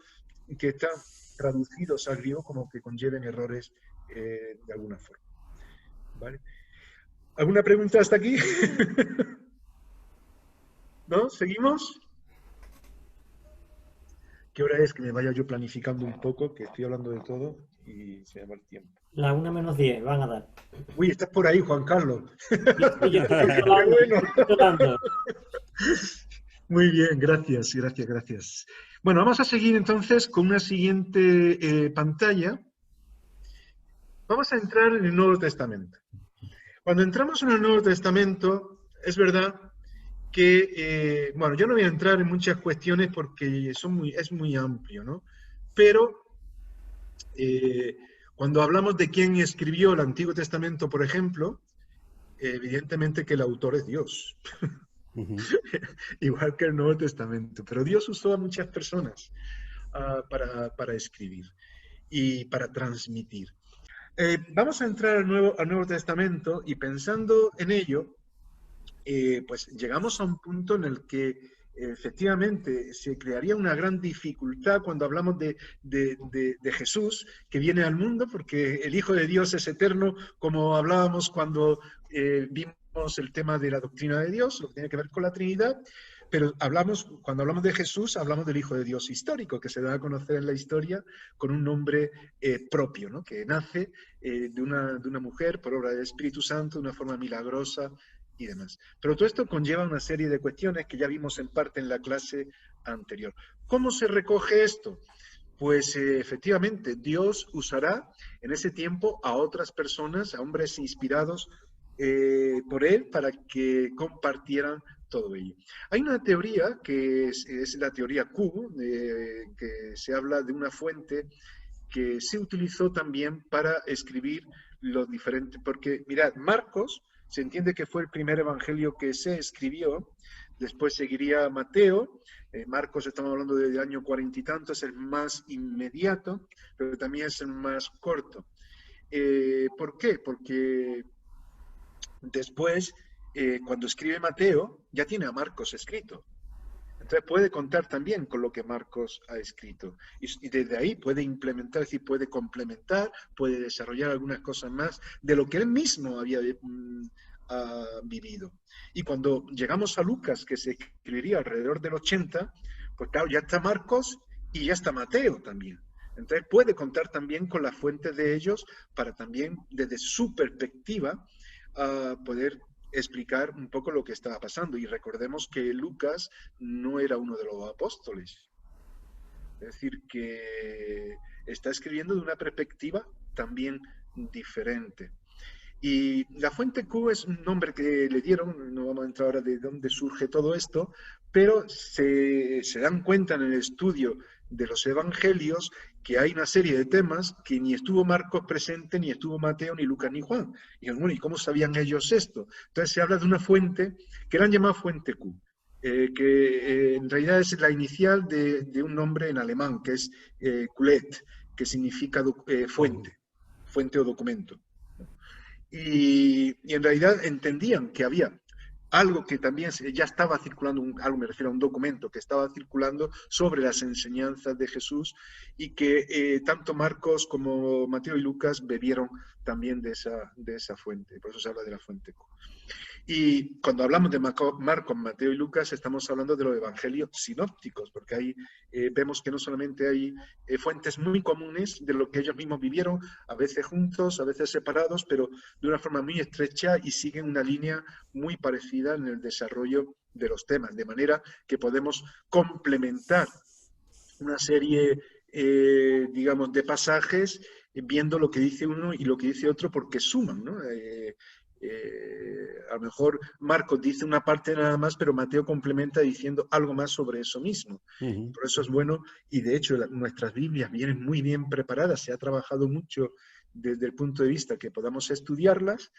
que están traducidos al griego como que conlleven errores de alguna forma. ¿Vale? ¿Alguna pregunta hasta aquí? ¿No? ¿Seguimos? ¿Qué hora es? Que me vaya yo planificando un poco, que estoy hablando de todo y se me va el tiempo. La 1:10, van a dar. Uy, estás por ahí, Juan Carlos. Oye, estoy hablando. Muy bien, gracias. Bueno, vamos a seguir entonces con una siguiente pantalla. Vamos a entrar en el Nuevo Testamento. Cuando entramos en el Nuevo Testamento, es verdad que, bueno, yo no voy a entrar en muchas cuestiones porque es muy amplio, ¿no? Pero cuando hablamos de quién escribió el Antiguo Testamento, por ejemplo, Evidentemente que el autor es Dios, Ujú. igual que el Nuevo Testamento, pero Dios usó a muchas personas para escribir y para transmitir. Vamos a entrar al Nuevo Testamento y pensando en ello, pues llegamos a un punto en el que efectivamente se crearía una gran dificultad cuando hablamos de Jesús que viene al mundo, porque el Hijo de Dios es eterno, como hablábamos cuando vimos el tema de la doctrina de Dios, lo que tiene que ver con la Trinidad, pero cuando hablamos de Jesús, hablamos del Hijo de Dios histórico, que se da a conocer en la historia con un nombre propio, ¿no? Que nace de una mujer por obra del Espíritu Santo de una forma milagrosa y demás. Pero todo esto conlleva una serie de cuestiones que ya vimos en parte en la clase anterior. ¿Cómo se recoge esto? Pues efectivamente, Dios usará en ese tiempo a otras personas, a hombres inspirados por Él, para que compartieran todo ello. Hay una teoría que es la teoría Q, que se habla de una fuente que se utilizó también para escribir los diferentes, porque mirad, Marcos se entiende que fue el primer evangelio que se escribió, después seguiría Mateo, Marcos estamos hablando del año 40 y tanto, es el más inmediato, pero también es el más corto. ¿Por qué? Porque después, cuando escribe Mateo, ya tiene a Marcos escrito. Entonces puede contar también con lo que Marcos ha escrito. Y desde ahí puede implementar, es decir, puede complementar, puede desarrollar algunas cosas más de lo que él mismo había vivido. Y cuando llegamos a Lucas, que se escribiría alrededor del 80, pues claro, ya está Marcos y ya está Mateo también. Entonces puede contar también con las fuentes de ellos para también, desde su perspectiva, poder explicar un poco lo que estaba pasando. Y recordemos que Lucas no era uno de los apóstoles. Es decir, que está escribiendo de una perspectiva también diferente. Y la fuente Q es un nombre que le dieron, no vamos a entrar ahora de dónde surge todo esto, pero se dan cuenta en el estudio de los evangelios que hay una serie de temas que ni estuvo Marcos presente, ni estuvo Mateo, ni Lucas, ni Juan. Y bueno, ¿y cómo sabían ellos esto? Entonces se habla de una fuente que la han llamado fuente Q, que en realidad es la inicial de un nombre en alemán, que es Qulet, que significa fuente o documento. Y en realidad entendían que había algo que también ya estaba circulando, algo me refiero a un documento que estaba circulando sobre las enseñanzas de Jesús y que tanto Marcos como Mateo y Lucas bebieron también de esa fuente, por eso se habla de la fuente. Y cuando hablamos de Marcos, Mateo y Lucas, estamos hablando de los evangelios sinópticos, porque ahí vemos que no solamente hay fuentes muy comunes de lo que ellos mismos vivieron, a veces juntos, a veces separados, pero de una forma muy estrecha y siguen una línea muy parecida en el desarrollo de los temas, de manera que podemos complementar una serie, digamos, de pasajes viendo lo que dice uno y lo que dice otro porque suman, ¿no? A lo mejor Marcos dice una parte nada más, pero Mateo complementa diciendo algo más sobre eso mismo. Ujú. Por eso es bueno, y de hecho nuestras Biblias vienen muy bien preparadas, se ha trabajado mucho desde el punto de vista que podamos estudiarlas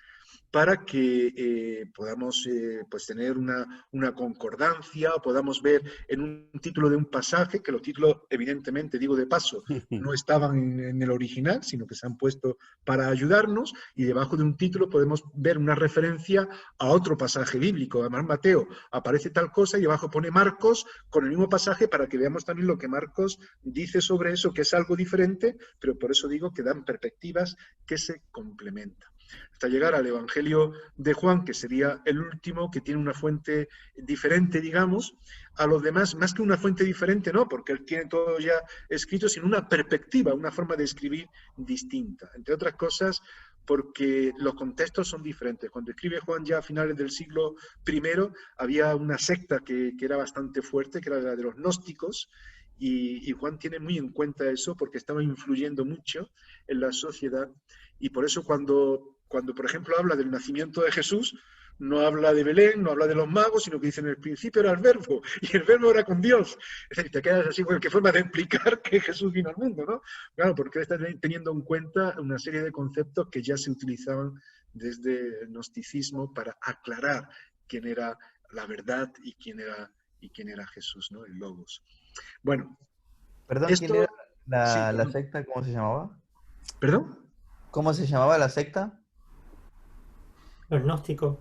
para que podamos pues tener una concordancia, o podamos ver en un título de un pasaje, que los títulos, evidentemente, digo de paso, no estaban en el original, sino que se han puesto para ayudarnos, y debajo de un título podemos ver una referencia a otro pasaje bíblico. Además, Mateo aparece tal cosa y debajo pone Marcos con el mismo pasaje para que veamos también lo que Marcos dice sobre eso, que es algo diferente, pero por eso digo que dan perspectivas que se complementan. Hasta llegar al Evangelio de Juan, que sería el último, que tiene una fuente diferente, digamos, a los demás, más que una fuente diferente, no, porque él tiene todo ya escrito, sino una perspectiva, una forma de escribir distinta. Entre otras cosas, porque los contextos son diferentes. Cuando escribe Juan ya a finales del siglo I, había una secta que era bastante fuerte, que era la de los gnósticos, y Juan tiene muy en cuenta eso porque estaba influyendo mucho en la sociedad. Y por eso cuando por ejemplo, habla del nacimiento de Jesús, no habla de Belén, no habla de los magos, sino que dice en el principio era el verbo, y el verbo era con Dios. Es decir, te quedas así, ¿qué forma de explicar que Jesús vino al mundo, no? Claro, porque está teniendo en cuenta una serie de conceptos que ya se utilizaban desde el gnosticismo para aclarar quién era la verdad y quién era Jesús, ¿no? El Logos. Bueno, Perdón, ¿quién esto... era Sí, la perdón. secta? ¿Cómo se llamaba? ¿Perdón? ¿Cómo se llamaba la secta? Los gnósticos.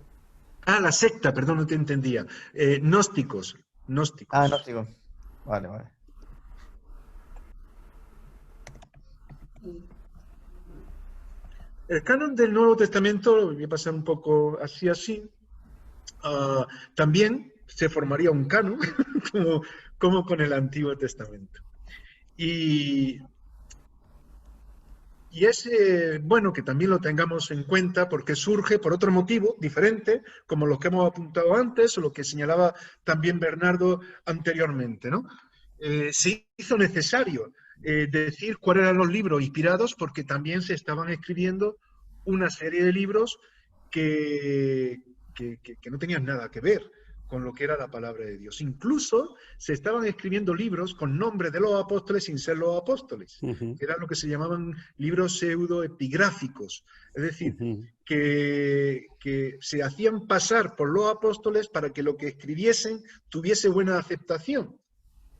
Ah, la secta, perdón, no te entendía. Gnósticos, Ah, gnósticos. gnóstico. Vale, vale. El canon del Nuevo Testamento, lo voy a pasar un poco así, también se formaría un canon, como con el Antiguo Testamento. Y es bueno que también lo tengamos en cuenta porque surge por otro motivo diferente, como los que hemos apuntado antes o lo que señalaba también Bernardo anteriormente, ¿no? Se hizo necesario decir cuáles eran los libros inspirados porque también se estaban escribiendo una serie de libros que no tenían nada que ver con lo que era la palabra de Dios. Incluso se estaban escribiendo libros con nombres de los apóstoles sin ser los apóstoles, que eran lo que se llamaban libros pseudoepigráficos, es decir, que se hacían pasar por los apóstoles para que lo que escribiesen tuviese buena aceptación.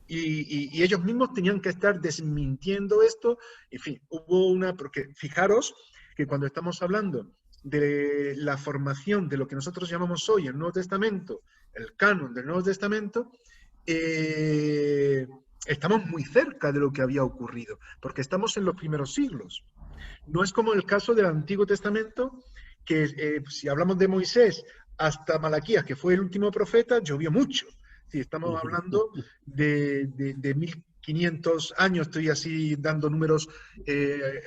Y ellos mismos tenían que estar desmintiendo esto. En fin, hubo una... Porque fijaros que cuando estamos hablando de la formación de lo que nosotros llamamos hoy el Nuevo Testamento, el canon del Nuevo Testamento, estamos muy cerca de lo que había ocurrido, porque estamos en los primeros siglos. No es como el caso del Antiguo Testamento, que si hablamos de Moisés hasta Malaquías, que fue el último profeta, llovió mucho. Sí, estamos hablando de 1500 años, estoy así dando números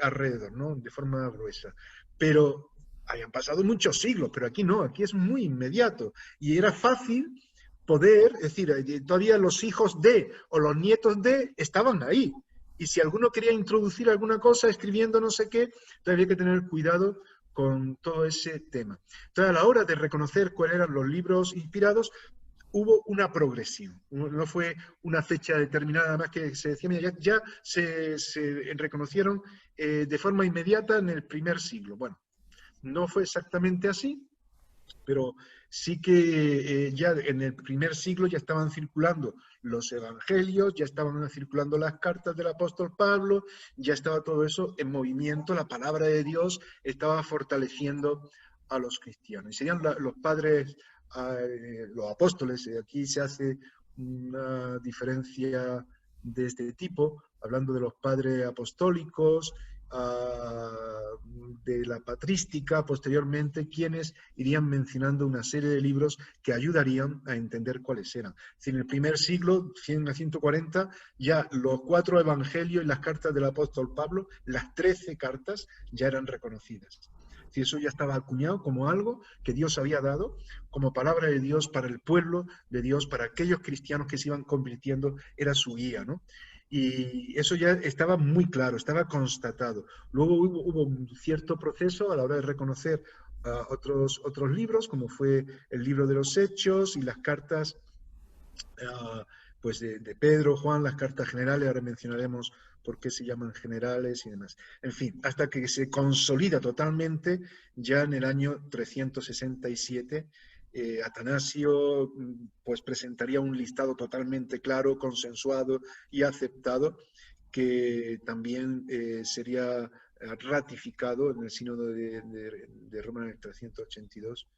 alrededor, ¿no? De forma gruesa. Pero hayan pasado muchos siglos, pero aquí no, aquí es muy inmediato. Y era fácil poder, es decir, todavía los hijos de o los nietos de estaban ahí. Y si alguno quería introducir alguna cosa escribiendo no sé qué, había que tener cuidado con todo ese tema. Entonces, a la hora de reconocer cuáles eran los libros inspirados, hubo una progresión, no fue una fecha determinada, además que se decía, mira, ya se reconocieron de forma inmediata en el primer siglo. Bueno, no fue exactamente así, pero sí que ya en el primer siglo ya estaban circulando los evangelios, ya estaban circulando las cartas del apóstol Pablo, ya estaba todo eso en movimiento, la palabra de Dios estaba fortaleciendo a los cristianos. Y serían los padres, los apóstoles, aquí se hace una diferencia de este tipo, hablando de los padres apostólicos, de la patrística, posteriormente, quienes irían mencionando una serie de libros que ayudarían a entender cuáles eran. Si en el primer siglo, 100 a 140, ya los 4 evangelios y las cartas del apóstol Pablo, las 13 cartas, ya eran reconocidas. Si eso ya estaba acuñado como algo que Dios había dado, como palabra de Dios para el pueblo de Dios, para aquellos cristianos que se iban convirtiendo, era su guía, ¿no? Y eso ya estaba muy claro, estaba constatado. Luego hubo un cierto proceso a la hora de reconocer otros libros, como fue el libro de los Hechos y las cartas pues de Pedro, Juan, las cartas generales, ahora mencionaremos por qué se llaman generales y demás. En fin, hasta que se consolida totalmente ya en el año 367, Atanasio pues presentaría un listado totalmente claro, consensuado y aceptado, que también sería ratificado en el sínodo de Roma en el 382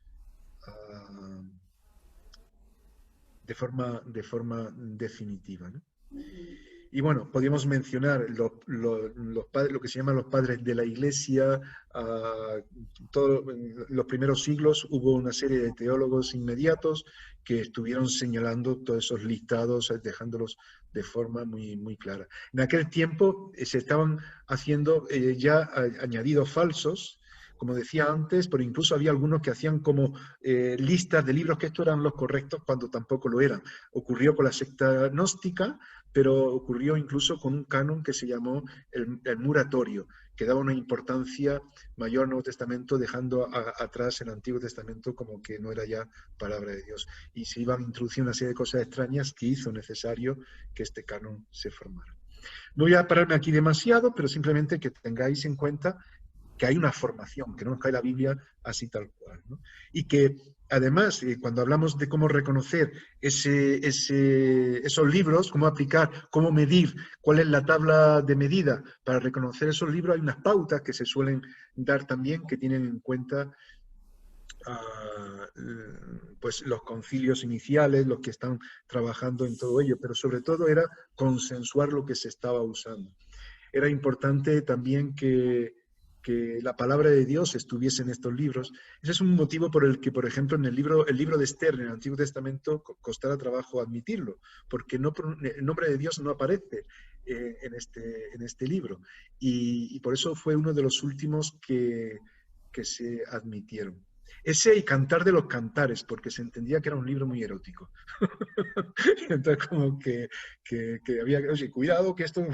de forma definitiva, ¿no? Y bueno, podríamos mencionar los padres, lo que se llaman los padres de la Iglesia. En los primeros siglos hubo una serie de teólogos inmediatos que estuvieron señalando todos esos listados, dejándolos de forma muy, muy clara. En aquel tiempo se estaban haciendo ya añadidos falsos, como decía antes, pero incluso había algunos que hacían como listas de libros que estos eran los correctos cuando tampoco lo eran. Ocurrió con la secta gnóstica, pero ocurrió incluso con un canon que se llamó el Muratorio, que daba una importancia mayor al Nuevo Testamento, dejando atrás el Antiguo Testamento como que no era ya palabra de Dios. Y se iban a introducir una serie de cosas extrañas que hizo necesario que este canon se formara. No voy a pararme aquí demasiado, pero simplemente que tengáis en cuenta que hay una formación, que no cae la Biblia así tal cual, ¿no? Y que además, cuando hablamos de cómo reconocer esos libros, cómo aplicar, cómo medir, cuál es la tabla de medida para reconocer esos libros, hay unas pautas que se suelen dar también que tienen en cuenta pues los concilios iniciales, los que están trabajando en todo ello, pero sobre todo era consensuar lo que se estaba usando. Era importante también que la palabra de Dios estuviese en estos libros. Ese es un motivo por el que, por ejemplo, en el libro de Esther, en el Antiguo Testamento, costara trabajo admitirlo, porque no, el nombre de Dios no aparece en este libro. Y por eso fue uno de los últimos que se admitieron. Ese y Cantar de los Cantares, porque se entendía que era un libro muy erótico. Entonces, como que había, oye, cuidado, que esto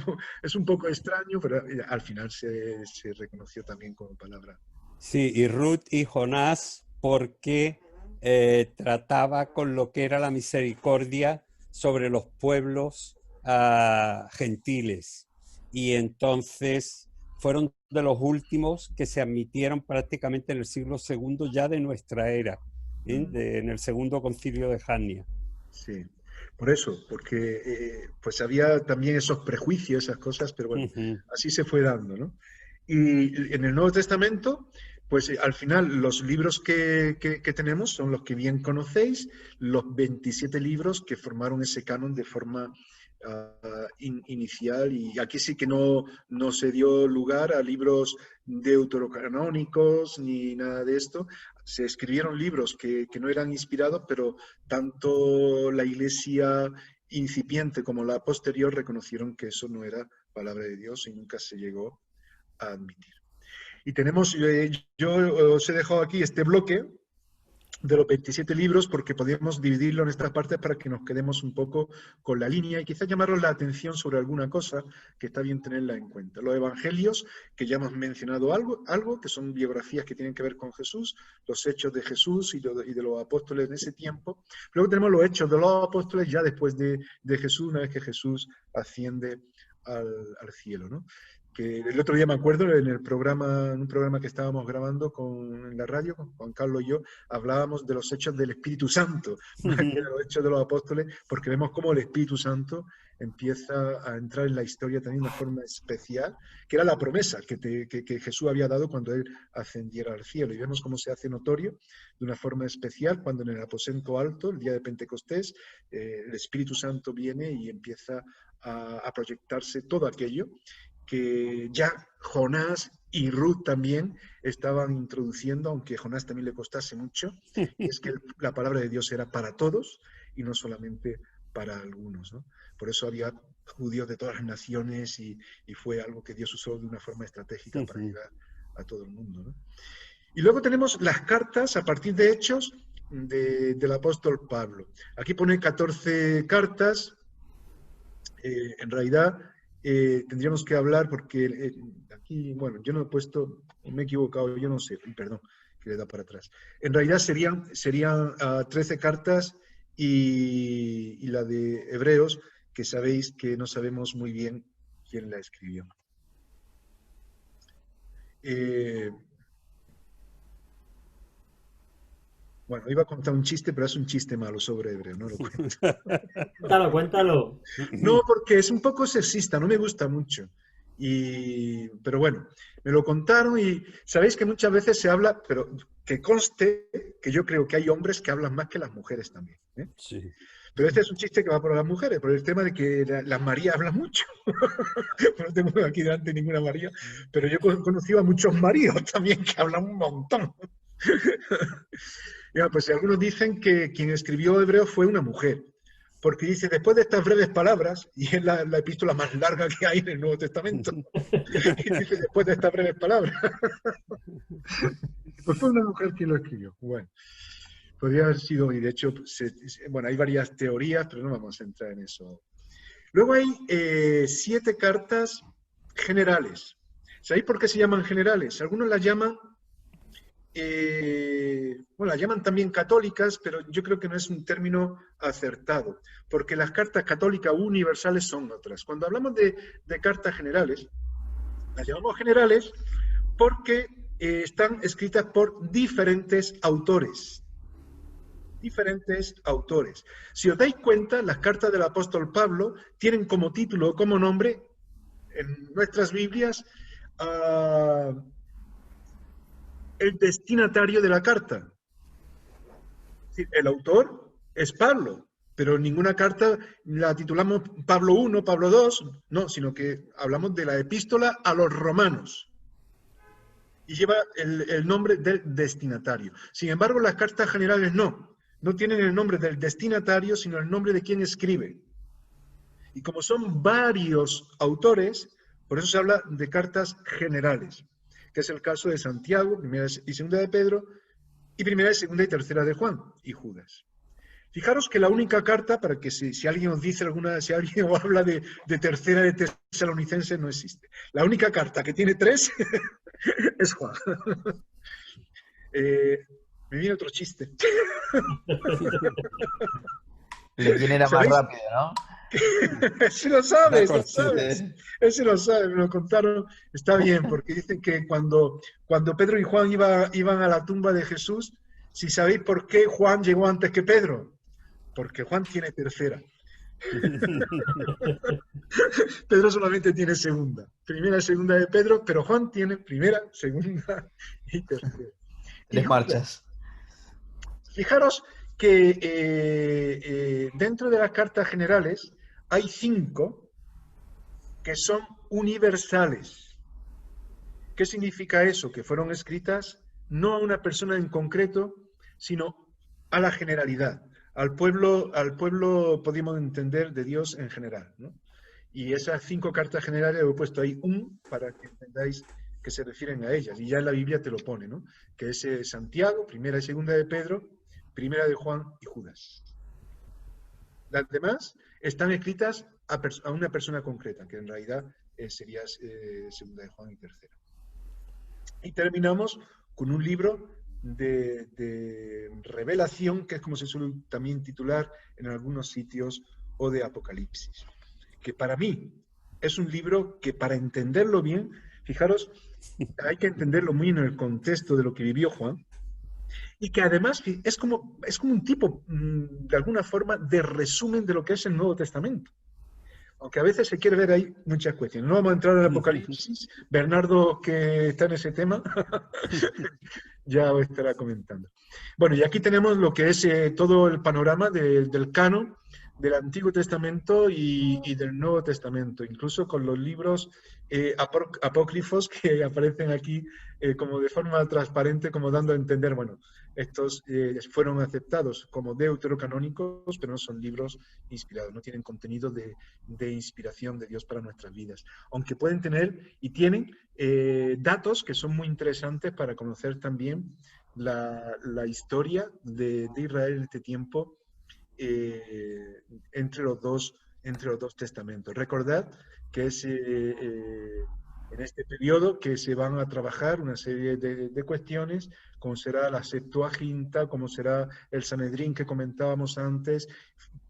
es un poco extraño, pero al final se reconoció también como palabra. Sí, y Ruth y Jonás, porque trataba con lo que era la misericordia sobre los pueblos gentiles. Y entonces fueron de los últimos que se admitieron prácticamente en el siglo II ya de nuestra era, en el segundo concilio de Jannia. Sí, por eso, porque pues había también esos prejuicios, esas cosas, pero bueno, así se fue dando, ¿no? Y en el Nuevo Testamento, pues al final los libros que tenemos son los que bien conocéis, los 27 libros que formaron ese canon de forma inicial, y aquí sí que no se dio lugar a libros deuterocanónicos ni nada de esto. Se escribieron libros que no eran inspirados, pero tanto la Iglesia incipiente como la posterior reconocieron que eso no era palabra de Dios y nunca se llegó a admitir. Y tenemos, yo os he dejado aquí este bloque de los 27 libros porque podemos dividirlo en estas partes para que nos quedemos un poco con la línea y quizás llamaros la atención sobre alguna cosa que está bien tenerla en cuenta. Los evangelios, que ya hemos mencionado algo, que son biografías que tienen que ver con Jesús, los hechos de Jesús y de los apóstoles en ese tiempo. Luego tenemos los hechos de los apóstoles ya después de Jesús, una vez que Jesús asciende al cielo, ¿no? Que el otro día me acuerdo en un programa que estábamos grabando en la radio, con Juan Carlos y yo, hablábamos de los hechos del Espíritu Santo, más que de los hechos de los apóstoles, porque vemos cómo el Espíritu Santo empieza a entrar en la historia también de una forma especial, que era la promesa que Jesús había dado cuando él ascendiera al cielo. Y vemos cómo se hace notorio de una forma especial cuando en el aposento alto, el día de Pentecostés, el Espíritu Santo viene y empieza a proyectarse todo aquello que ya Jonás y Ruth también estaban introduciendo, aunque a Jonás también le costase mucho, es que la palabra de Dios era para todos y no solamente para algunos, ¿no? Por eso había judíos de todas las naciones y fue algo que Dios usó de una forma estratégica para llegar a todo el mundo, ¿no? Y luego tenemos las cartas a partir de Hechos del apóstol Pablo. Aquí pone 14 cartas, en realidad tendríamos que hablar porque aquí, bueno, yo no he puesto, me he equivocado, yo no sé, perdón, que le da para atrás. En realidad serían 13 cartas y la de Hebreos, que sabéis que no sabemos muy bien quién la escribió. Bueno, iba a contar un chiste, pero es un chiste malo sobre Hebreo, no lo cuento. Cuéntalo. No, porque es un poco sexista, no me gusta mucho. Pero bueno, me lo contaron y sabéis que muchas veces se habla, pero que conste que yo creo que hay hombres que hablan más que las mujeres también, ¿eh? Sí. Pero este es un chiste que va por las mujeres, por el tema de que las Marías hablan mucho. No tengo aquí delante ninguna María, pero yo he conocido a muchos maridos también que hablan un montón. Ya, pues algunos dicen que quien escribió Hebreo fue una mujer, porque dice, después de estas breves palabras, y es la epístola más larga que hay en el Nuevo Testamento, y dice, después de estas breves palabras, pues fue una mujer quien lo escribió. Bueno, podría haber sido, y de hecho, bueno, hay varias teorías, pero no vamos a entrar en eso. Luego hay 7 cartas generales. ¿Sabéis por qué se llaman generales? Algunos las llaman bueno, las llaman también católicas, pero yo creo que no es un término acertado, porque las cartas católicas universales son otras. Cuando hablamos de cartas generales, las llamamos generales porque están escritas por diferentes autores. Diferentes autores. Si os dais cuenta, las cartas del apóstol Pablo tienen como título o como nombre en nuestras Biblias el destinatario de la carta. Es decir, el autor es Pablo, pero ninguna carta la titulamos Pablo 1, Pablo 2, no, sino que hablamos de la epístola a los romanos. Y lleva el nombre del destinatario. Sin embargo, las cartas generales no tienen el nombre del destinatario, sino el nombre de quien escribe. Y como son varios autores, por eso se habla de cartas generales, que es el caso de Santiago, primera y segunda de Pedro, y primera, segunda y tercera de Juan, y Judas. Fijaros que la única carta, para que si alguien os dice si alguien os habla de tercera de Tesalonicenses, no existe. La única carta que tiene 3 es Juan. Me viene otro chiste. ¿De quién era más ¿Sabéis? rápido, no? Ese lo sabes, lo Cortito. sabes. Ese lo sabes, me lo contaron. Está bien, porque dicen que cuando Pedro y Juan iban a la tumba de Jesús, si sabéis por qué Juan llegó antes que Pedro, porque Juan tiene tercera. Pedro solamente tiene segunda. Primera y segunda de Pedro, pero Juan tiene primera, segunda y tercera. Y 3 marchas. fijaros que dentro de las cartas generales hay 5 que son universales. ¿Qué significa eso? Que fueron escritas no a una persona en concreto, sino a la generalidad, al pueblo podemos entender de Dios en general, ¿no? Y esas 5 cartas generales he puesto ahí para que entendáis que se refieren a ellas, y ya en la Biblia te lo pone, ¿no? Que es Santiago, primera y segunda de Pedro, primera de Juan y Judas. Las demás están escritas a una persona concreta, que en realidad sería segunda de Juan y tercera. Y terminamos con un libro de revelación, que es como se suele también titular en algunos sitios, o de Apocalipsis, que para mí es un libro que, para entenderlo bien, fijaros, hay que entenderlo muy en el contexto de lo que vivió Juan, y que además es como un tipo, de alguna forma, de resumen de lo que es el Nuevo Testamento. Aunque a veces se quiere ver ahí muchas cuestiones. No vamos a entrar en el Apocalipsis. Bernardo, que está en ese tema, ya os estará comentando. Bueno, y aquí tenemos lo que es todo el panorama del canon del Antiguo Testamento y del Nuevo Testamento, incluso con los libros apócrifos que aparecen aquí como de forma transparente, como dando a entender, bueno, estos fueron aceptados como deuterocanónicos, pero no son libros inspirados, no tienen contenido de inspiración de Dios para nuestras vidas, aunque pueden tener y tienen datos que son muy interesantes para conocer también la historia de Israel en este tiempo, entre los dos testamentos. Recordad que es en este periodo que se van a trabajar una serie de cuestiones, como será la Septuaginta, como será el Sanedrín que comentábamos antes,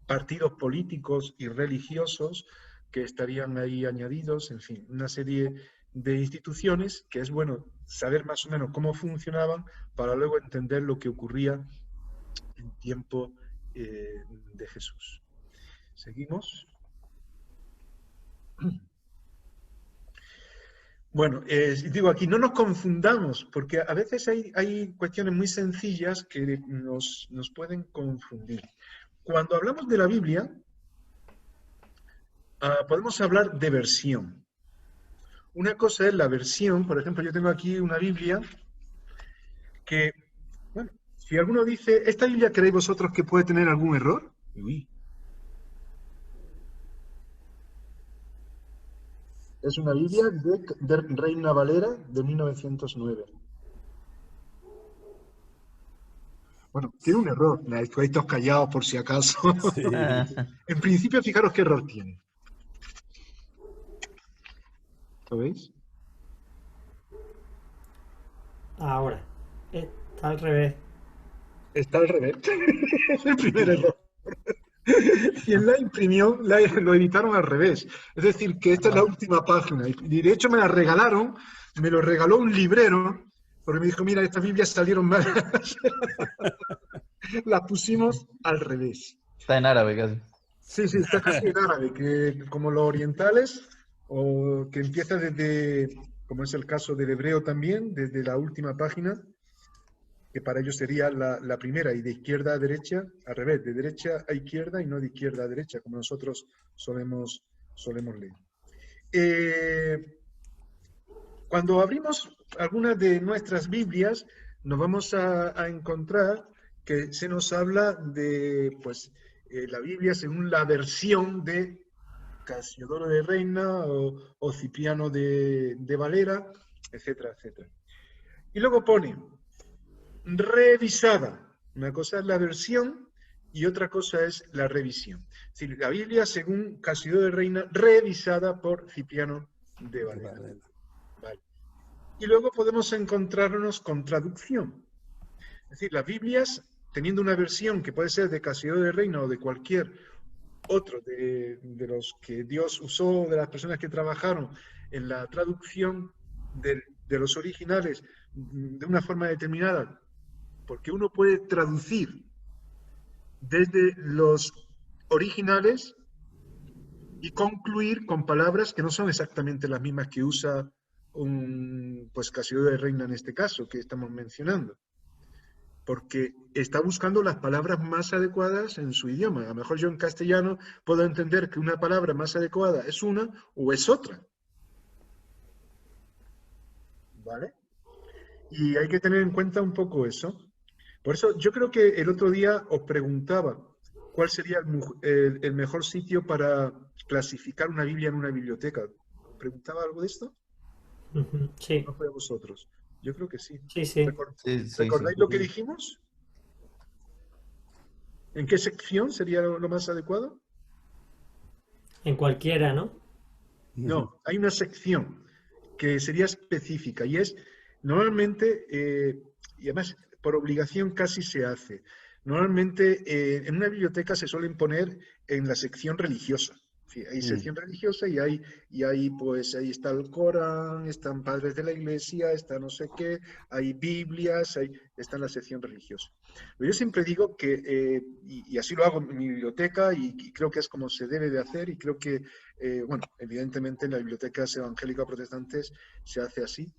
partidos políticos y religiosos que estarían ahí añadidos, en fin, una serie de instituciones que es bueno saber más o menos cómo funcionaban para luego entender lo que ocurría en tiempo de Jesús. Seguimos. Bueno, digo aquí, no nos confundamos, porque a veces hay cuestiones muy sencillas que nos pueden confundir. Cuando hablamos de la Biblia, podemos hablar de versión. Una cosa es la versión, por ejemplo, yo tengo aquí una Biblia que, bueno, si alguno dice, ¿esta Biblia creéis vosotros que puede tener algún error? Uy. Es una Biblia de Reina Valera de 1909. Bueno, tiene un error. Estáis todos callados por si acaso. Sí. En principio, fijaros qué error tiene. ¿Lo veis? Ahora, está al revés. Está al revés. Es el primer error. Quien la imprimió, lo editaron al revés. Es decir, que esta es la última página. Y de hecho me la regalaron me lo regaló un librero, porque me dijo, mira, estas Biblias salieron mal. Las pusimos al revés. Está en árabe casi. Sí, sí, está casi en árabe, que como los orientales, o que empieza desde, como es el caso del hebreo también, desde la última página, que para ellos sería la primera, y de izquierda a derecha, al revés, de derecha a izquierda y no de izquierda a derecha, como nosotros solemos leer. Cuando abrimos algunas de nuestras Biblias, nos vamos a encontrar que se nos habla de la Biblia según la versión de Casiodoro de Reina o Cipriano de Valera, etcétera, etcétera. Y luego pone revisada. Una cosa es la versión y otra cosa es la revisión. Es decir, la Biblia según Casiodoro de Reina, revisada por Cipriano de Valera. Vale. Y luego podemos encontrarnos con traducción. Es decir, las Biblias, teniendo una versión que puede ser de Casiodoro de Reina o de cualquier otro de los que Dios usó, de las personas que trabajaron en la traducción de los originales de una forma determinada, porque uno puede traducir desde los originales y concluir con palabras que no son exactamente las mismas que usa Casiodoro de Reina en este caso, que estamos mencionando. Porque está buscando las palabras más adecuadas en su idioma. A lo mejor yo en castellano puedo entender que una palabra más adecuada es una o es otra. ¿Vale? Y hay que tener en cuenta un poco eso. Por eso yo creo que el otro día os preguntaba cuál sería el mejor sitio para clasificar una Biblia en una biblioteca. ¿Os preguntaba algo de esto? Sí. ¿No fue a vosotros? Yo creo que sí. Sí, sí. ¿Recordáis lo que dijimos? ¿En qué sección sería lo más adecuado? En cualquiera, ¿no? No, hay una sección que sería específica y es normalmente, y además por obligación casi se hace, normalmente en una biblioteca se suelen poner en la sección religiosa. Sí, hay sección religiosa y ahí está el Corán, están padres de la iglesia, está no sé qué, hay Biblias, está en la sección religiosa. Pero yo siempre digo que, y así lo hago en mi biblioteca y creo que es como se debe de hacer y creo que, evidentemente en las bibliotecas evangélicas protestantes se hace así.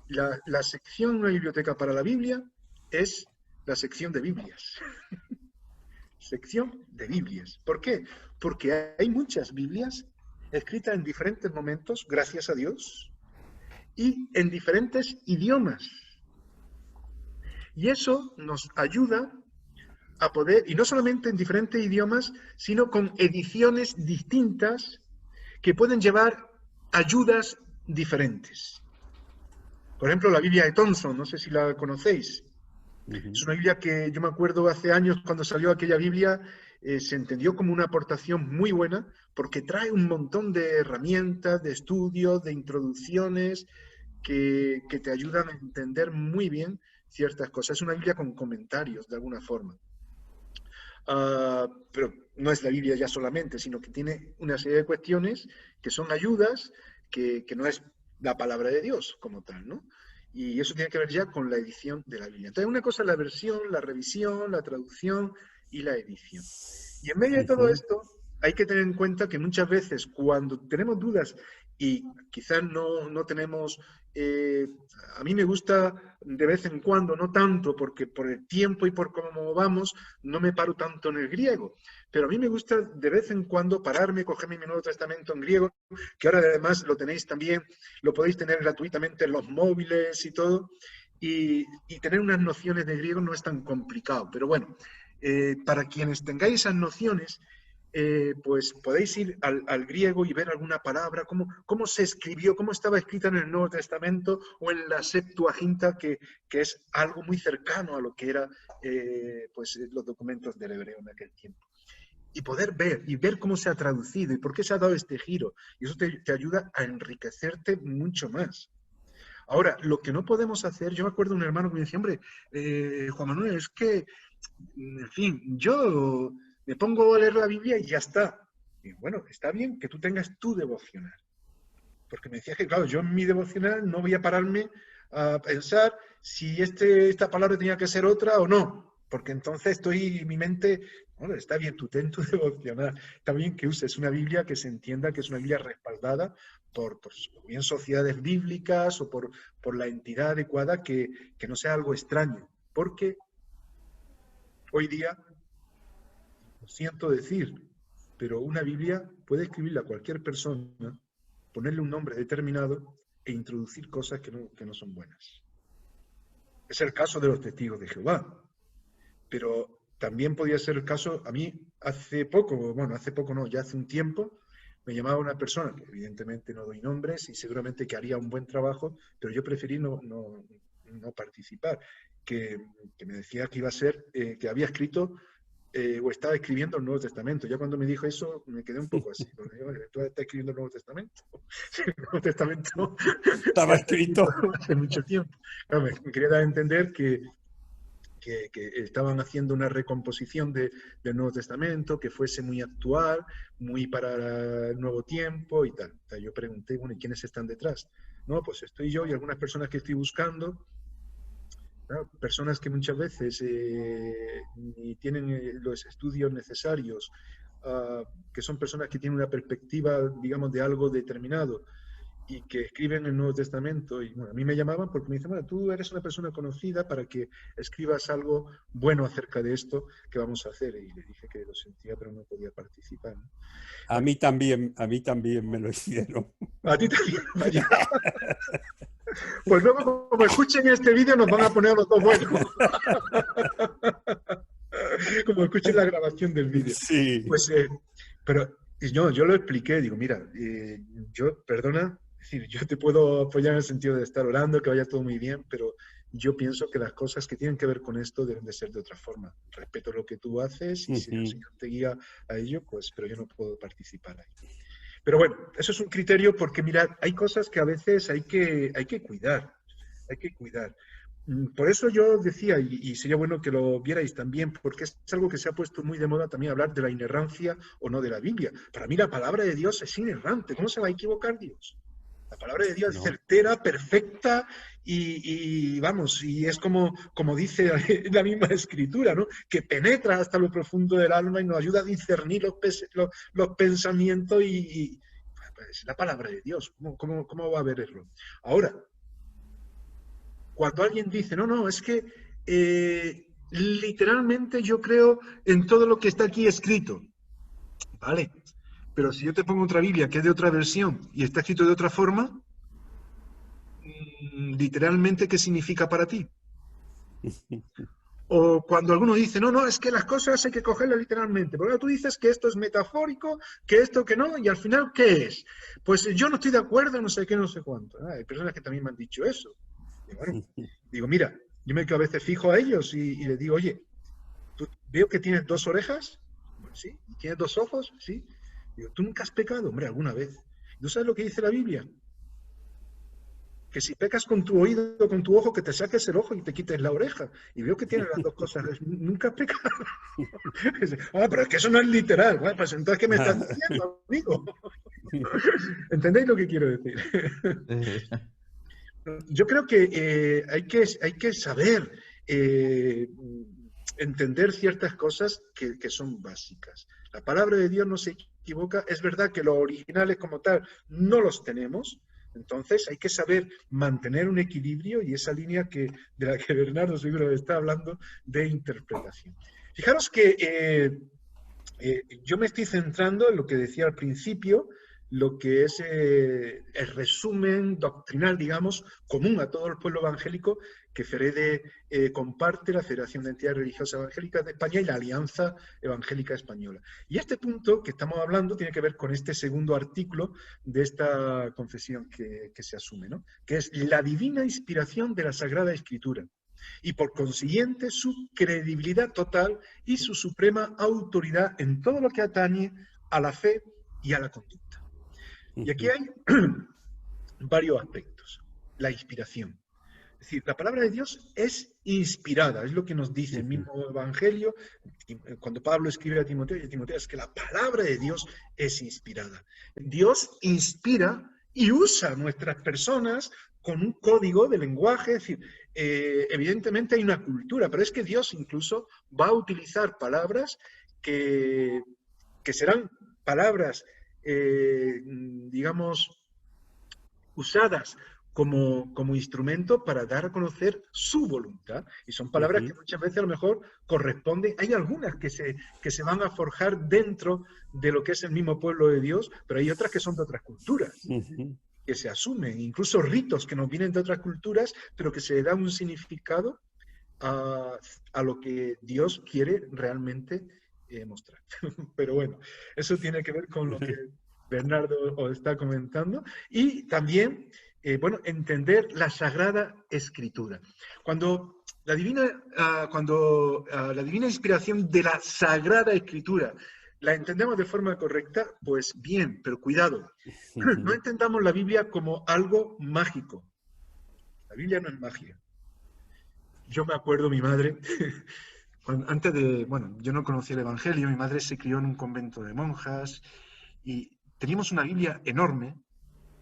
La sección de una biblioteca para la Biblia es la sección de Biblias. Sección de Biblias. ¿Por qué? Porque hay muchas Biblias escritas en diferentes momentos, gracias a Dios, y en diferentes idiomas. Y eso nos ayuda a poder, y no solamente en diferentes idiomas, sino con ediciones distintas que pueden llevar ayudas diferentes. Por ejemplo, la Biblia de Thompson, no sé si la conocéis. Es una Biblia que yo me acuerdo hace años cuando salió aquella Biblia, se entendió como una aportación muy buena porque trae un montón de herramientas, de estudios, de introducciones que te ayudan a entender muy bien ciertas cosas. Es una Biblia con comentarios, de alguna forma. Pero no es la Biblia ya solamente, sino que tiene una serie de cuestiones que son ayudas, que no es la palabra de Dios como tal, ¿no? Y eso tiene que ver ya con la edición de la Biblia. Entonces, una cosa es la versión, la revisión, la traducción y la edición. Y en medio de todo esto, hay que tener en cuenta que muchas veces cuando tenemos dudas y quizás no tenemos... a mí me gusta de vez en cuando, no tanto, porque por el tiempo y por cómo vamos, no me paro tanto en el griego. Pero a mí me gusta de vez en cuando pararme, cogerme mi Nuevo Testamento en griego, que ahora además lo tenéis también, lo podéis tener gratuitamente en los móviles y todo, y tener unas nociones de griego no es tan complicado. Pero bueno, para quienes tengáis esas nociones, pues podéis ir al griego y ver alguna palabra, cómo se escribió, cómo estaba escrita en el Nuevo Testamento o en la Septuaginta, que es algo muy cercano a lo que eran los documentos del hebreo en aquel tiempo. Y poder ver cómo se ha traducido y por qué se ha dado este giro. Y eso te ayuda a enriquecerte mucho más. Ahora, lo que no podemos hacer, yo me acuerdo de un hermano que me decía, hombre, Juan Manuel, es que, en fin, yo me pongo a leer la Biblia y ya está. Y bueno, está bien que tú tengas tu devocional. Porque me decía que, claro, yo en mi devocional no voy a pararme a pensar si esta palabra tenía que ser otra o no, porque entonces mi mente, bueno, está bien, tú ten tu devocional, está bien que uses una Biblia que se entienda que es una Biblia respaldada por bien sociedades bíblicas o por la entidad adecuada, que no sea algo extraño, porque hoy día, lo siento decir, pero una Biblia puede escribirla cualquier persona, ponerle un nombre determinado e introducir cosas que no son buenas. Es el caso de los testigos de Jehová, pero también podía ser el caso, a mí hace poco no, ya hace un tiempo, me llamaba una persona, que evidentemente no doy nombres y seguramente que haría un buen trabajo, pero yo preferí no participar, que me decía que iba a ser, que había escrito o estaba escribiendo el Nuevo Testamento. Ya cuando me dijo eso, me quedé un poco así. Porque digo, ¿tú estás escribiendo el Nuevo Testamento? El Nuevo Testamento Estaba escrito. hace mucho tiempo. Claro, me quería dar a entender que estaban haciendo una recomposición del Nuevo Testamento, que fuese muy actual, muy para el nuevo tiempo y tal. O sea, yo pregunté, bueno, ¿y quiénes están detrás? No, pues estoy yo y algunas personas que estoy buscando. Claro, personas que muchas veces ni tienen los estudios necesarios, que son personas que tienen una perspectiva, digamos, de algo determinado y que escriben el Nuevo Testamento. Y bueno, a mí me llamaban porque me dicen, bueno, tú eres una persona conocida para que escribas algo bueno acerca de esto que vamos a hacer. Y le dije que lo sentía, pero no podía participar, ¿no? A mí también me lo hicieron. A ti también. Pues luego, como escuchen este vídeo, nos van a poner los dos buenos. Como escuchen la grabación del vídeo. Sí. Pues, pero yo lo expliqué, digo, mira, perdona, es decir, yo te puedo apoyar en el sentido de estar orando, que vaya todo muy bien, pero yo pienso que las cosas que tienen que ver con esto deben de ser de otra forma. Respeto lo que tú haces y si el Señor te guía a ello, pues, pero yo no puedo participar ahí. Pero bueno, eso es un criterio porque, mirad, hay cosas que a veces hay que cuidar, hay que cuidar. Por eso yo decía, y sería bueno que lo vierais también, porque es algo que se ha puesto muy de moda también hablar de la inerrancia o no de la Biblia. Para mí la palabra de Dios es inerrante. ¿Cómo se va a equivocar Dios? La palabra de Dios es certera, perfecta y vamos, y es como dice la misma Escritura, ¿no? Que penetra hasta lo profundo del alma y nos ayuda a discernir los pensamientos y pues, la palabra de Dios. ¿Cómo va a haber error? Ahora, cuando alguien dice, no, es que literalmente yo creo en todo lo que está aquí escrito, ¿vale? Pero si yo te pongo otra Biblia que es de otra versión y está escrito de otra forma, literalmente, ¿qué significa para ti? O cuando alguno dice, no, es que las cosas hay que cogerlas literalmente. Porque tú dices que esto es metafórico, que esto que no, y al final, ¿qué es? Pues yo no estoy de acuerdo, no sé qué, no sé cuánto. Hay personas que también me han dicho eso. Y bueno, digo, mira, yo me quedo a veces fijo a ellos y les digo, oye, ¿tú veo que tienes 2 orejas? Bueno, sí. ¿Tienes 2 ojos? Sí. Digo, ¿tú nunca has pecado? Hombre, alguna vez. ¿Tú sabes lo que dice la Biblia? Que si pecas con tu oído o con tu ojo, que te saques el ojo y te quites la oreja. Y veo que tienes las 2 cosas. Nunca has pecado. Pero es que eso no es literal. Bueno, pues entonces, ¿qué me estás diciendo, amigo? ¿Entendéis lo que quiero decir? Yo creo que hay que saber entender ciertas cosas que son básicas. La palabra de Dios no se equivoca. Es verdad que los originales como tal no los tenemos. Entonces hay que saber mantener un equilibrio y esa línea de la que Bernardo seguro está hablando de interpretación. Fijaros que yo me estoy centrando en lo que decía al principio, lo que es el resumen doctrinal, digamos, común a todo el pueblo evangélico que FEREDE comparte, la Federación de Entidades Religiosas Evangélicas de España y la Alianza Evangélica Española. Y este punto que estamos hablando tiene que ver con este segundo artículo de esta confesión que se asume, ¿no? Que es la divina inspiración de la Sagrada Escritura y por consiguiente su credibilidad total y su suprema autoridad en todo lo que atañe a la fe y a la conducta. Y aquí hay varios aspectos. La inspiración. Es decir, la palabra de Dios es inspirada, es lo que nos dice el mismo Evangelio. Cuando Pablo escribe a Timoteo, es que la palabra de Dios es inspirada. Dios inspira y usa nuestras personas con un código de lenguaje. Es decir, evidentemente hay una cultura, pero es que Dios incluso va a utilizar palabras que serán palabras, digamos, usadas como instrumento para dar a conocer su voluntad. Y son palabras que muchas veces a lo mejor corresponden. Hay algunas que se van a forjar dentro de lo que es el mismo pueblo de Dios, pero hay otras que son de otras culturas, que se asumen, incluso ritos que nos vienen de otras culturas, pero que se le da un significado a lo que Dios quiere realmente mostrar. Pero bueno, eso tiene que ver con lo que Bernardo os está comentando. Y también, bueno, entender la Sagrada Escritura. Cuando la divina inspiración de la Sagrada Escritura la entendemos de forma correcta, pues bien, pero cuidado, no entendamos la Biblia como algo mágico. La Biblia no es magia. Yo me acuerdo, mi madre, antes de, bueno, yo no conocía el Evangelio, mi madre se crió en un convento de monjas y teníamos una Biblia enorme,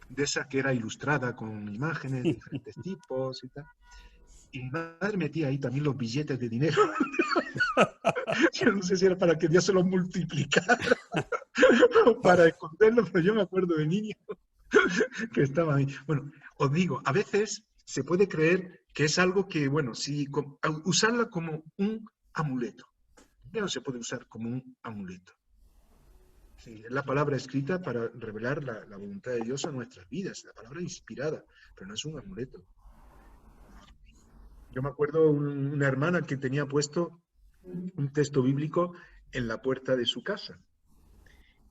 de esa que era ilustrada con imágenes de diferentes tipos y tal. Y mi madre metía ahí también los billetes de dinero. Yo no sé si era para que Dios se los multiplicara o para esconderlos, pero yo me acuerdo de niño que estaba ahí. Bueno, os digo, a veces se puede creer que es algo que, bueno, si usarla como un amuleto. Ya no se puede usar como un amuleto. Sí, es la palabra escrita para revelar la voluntad de Dios a nuestras vidas, la palabra inspirada, pero no es un amuleto. Yo me acuerdo una hermana que tenía puesto un texto bíblico en la puerta de su casa.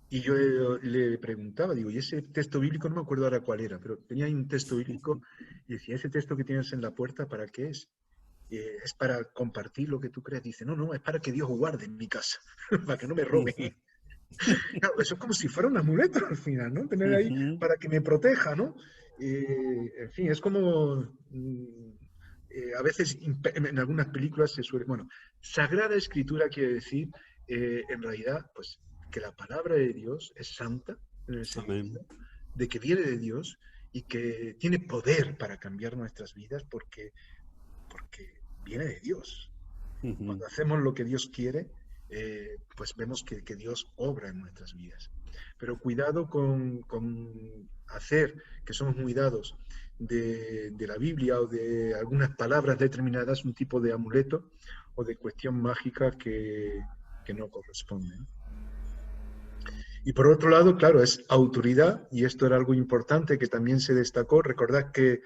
Y yo le preguntaba, digo, y ese texto bíblico, no me acuerdo ahora cuál era, pero tenía ahí un texto bíblico y decía, ¿ese texto que tienes en la puerta para qué es? ¿Es para compartir lo que tú crees? Dice, no, es para que Dios guarde en mi casa, para que no me roben. Claro, eso es como si fuera un amuleto al final, ¿no? Tener ahí para que me proteja, ¿no? En fin, es como... a veces en algunas películas se suele... Bueno, Sagrada Escritura quiere decir, en realidad, pues, que la palabra de Dios es santa, en el sentido de que viene de Dios y que tiene poder para cambiar nuestras vidas porque viene de Dios. Cuando hacemos lo que Dios quiere, pues vemos que Dios obra en nuestras vidas. Pero cuidado con hacer que somos muy dados de la Biblia o de algunas palabras determinadas un tipo de amuleto o de cuestión mágica que no corresponde. Y por otro lado, claro, es autoridad, y esto era algo importante que también se destacó. Recordad que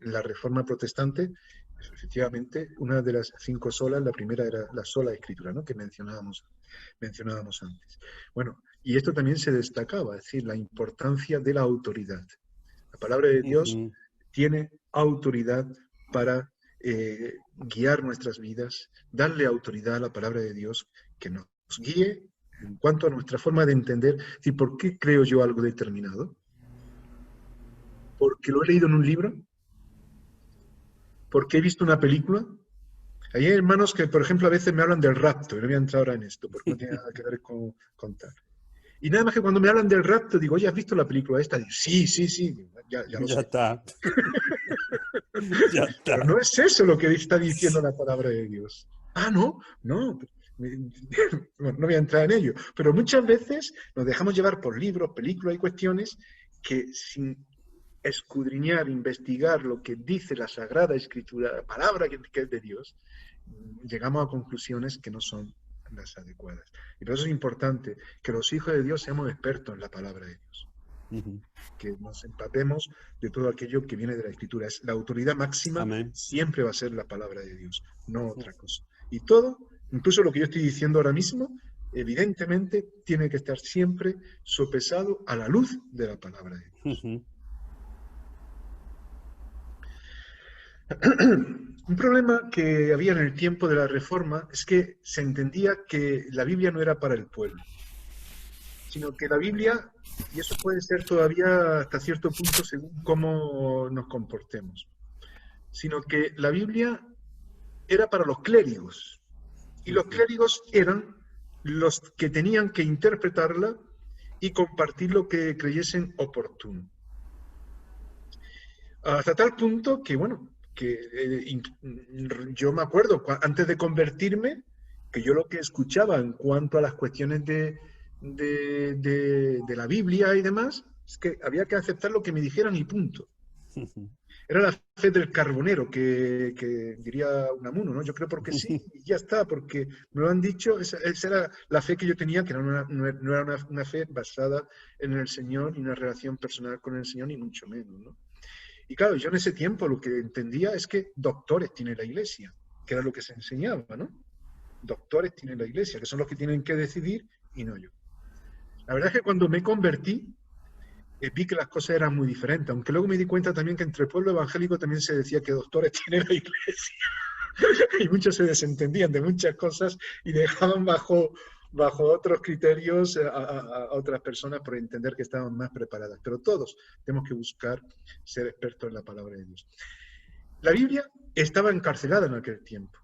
la Reforma Protestante, pues, efectivamente, una de las 5 solas, la primera era la sola Escritura, ¿no? Que mencionábamos antes. Bueno, y esto también se destacaba, es decir, la importancia de la autoridad. La palabra de Dios tiene autoridad para guiar nuestras vidas, darle autoridad a la palabra de Dios que nos guíe en cuanto a nuestra forma de entender. Es decir, ¿por qué creo yo algo determinado? ¿Porque lo he leído en un libro? ¿Porque he visto una película? Hay hermanos que, por ejemplo, a veces me hablan del rapto, y no voy a entrar ahora en esto, porque no tiene nada que ver con tal. Y nada más que cuando me hablan del rapto, digo, oye, ¿has visto la película esta? Digo, sí, ya lo sé. Está. Ya está. Pero no es eso lo que está diciendo la palabra de Dios. Ah, no. Bueno, no voy a entrar en ello. Pero muchas veces nos dejamos llevar por libros, películas y cuestiones que sin escudriñar, investigar lo que dice la Sagrada Escritura, la palabra que es de Dios, llegamos a conclusiones que no son las adecuadas. Y por eso es importante que los hijos de Dios seamos expertos en la palabra de Dios. Que nos empapemos de todo aquello que viene de la Escritura. Es la autoridad máxima. Amén. Siempre va a ser la palabra de Dios, no otra cosa. Y todo, incluso lo que yo estoy diciendo ahora mismo, evidentemente tiene que estar siempre sopesado a la luz de la palabra de Dios. Un problema que había en el tiempo de la Reforma es que se entendía que la Biblia no era para el pueblo, sino que la Biblia, y eso puede ser todavía hasta cierto punto según cómo nos comportemos, sino que la Biblia era para los clérigos, y los clérigos eran los que tenían que interpretarla y compartir lo que creyesen oportuno. Hasta tal punto que, bueno, que yo me acuerdo, antes de convertirme, que yo lo que escuchaba en cuanto a las cuestiones de la Biblia y demás, es que había que aceptar lo que me dijeran y punto. Era la fe del carbonero, que diría Unamuno, ¿no? Yo creo porque sí, y ya está, porque me lo han dicho, esa era la fe que yo tenía, que no era una fe basada en el Señor y una relación personal con el Señor, ni mucho menos, ¿no? Y claro, yo en ese tiempo lo que entendía es que doctores tiene la Iglesia, que era lo que se enseñaba, ¿no? Doctores tiene la Iglesia, que son los que tienen que decidir y no yo. La verdad es que cuando me convertí, vi que las cosas eran muy diferentes, aunque luego me di cuenta también que entre el pueblo evangélico también se decía que doctores tiene la Iglesia y muchos se desentendían de muchas cosas y dejaban bajo otros criterios a otras personas por entender que estaban más preparadas. Pero todos tenemos que buscar ser expertos en la palabra de Dios. La Biblia estaba encarcelada en aquel tiempo.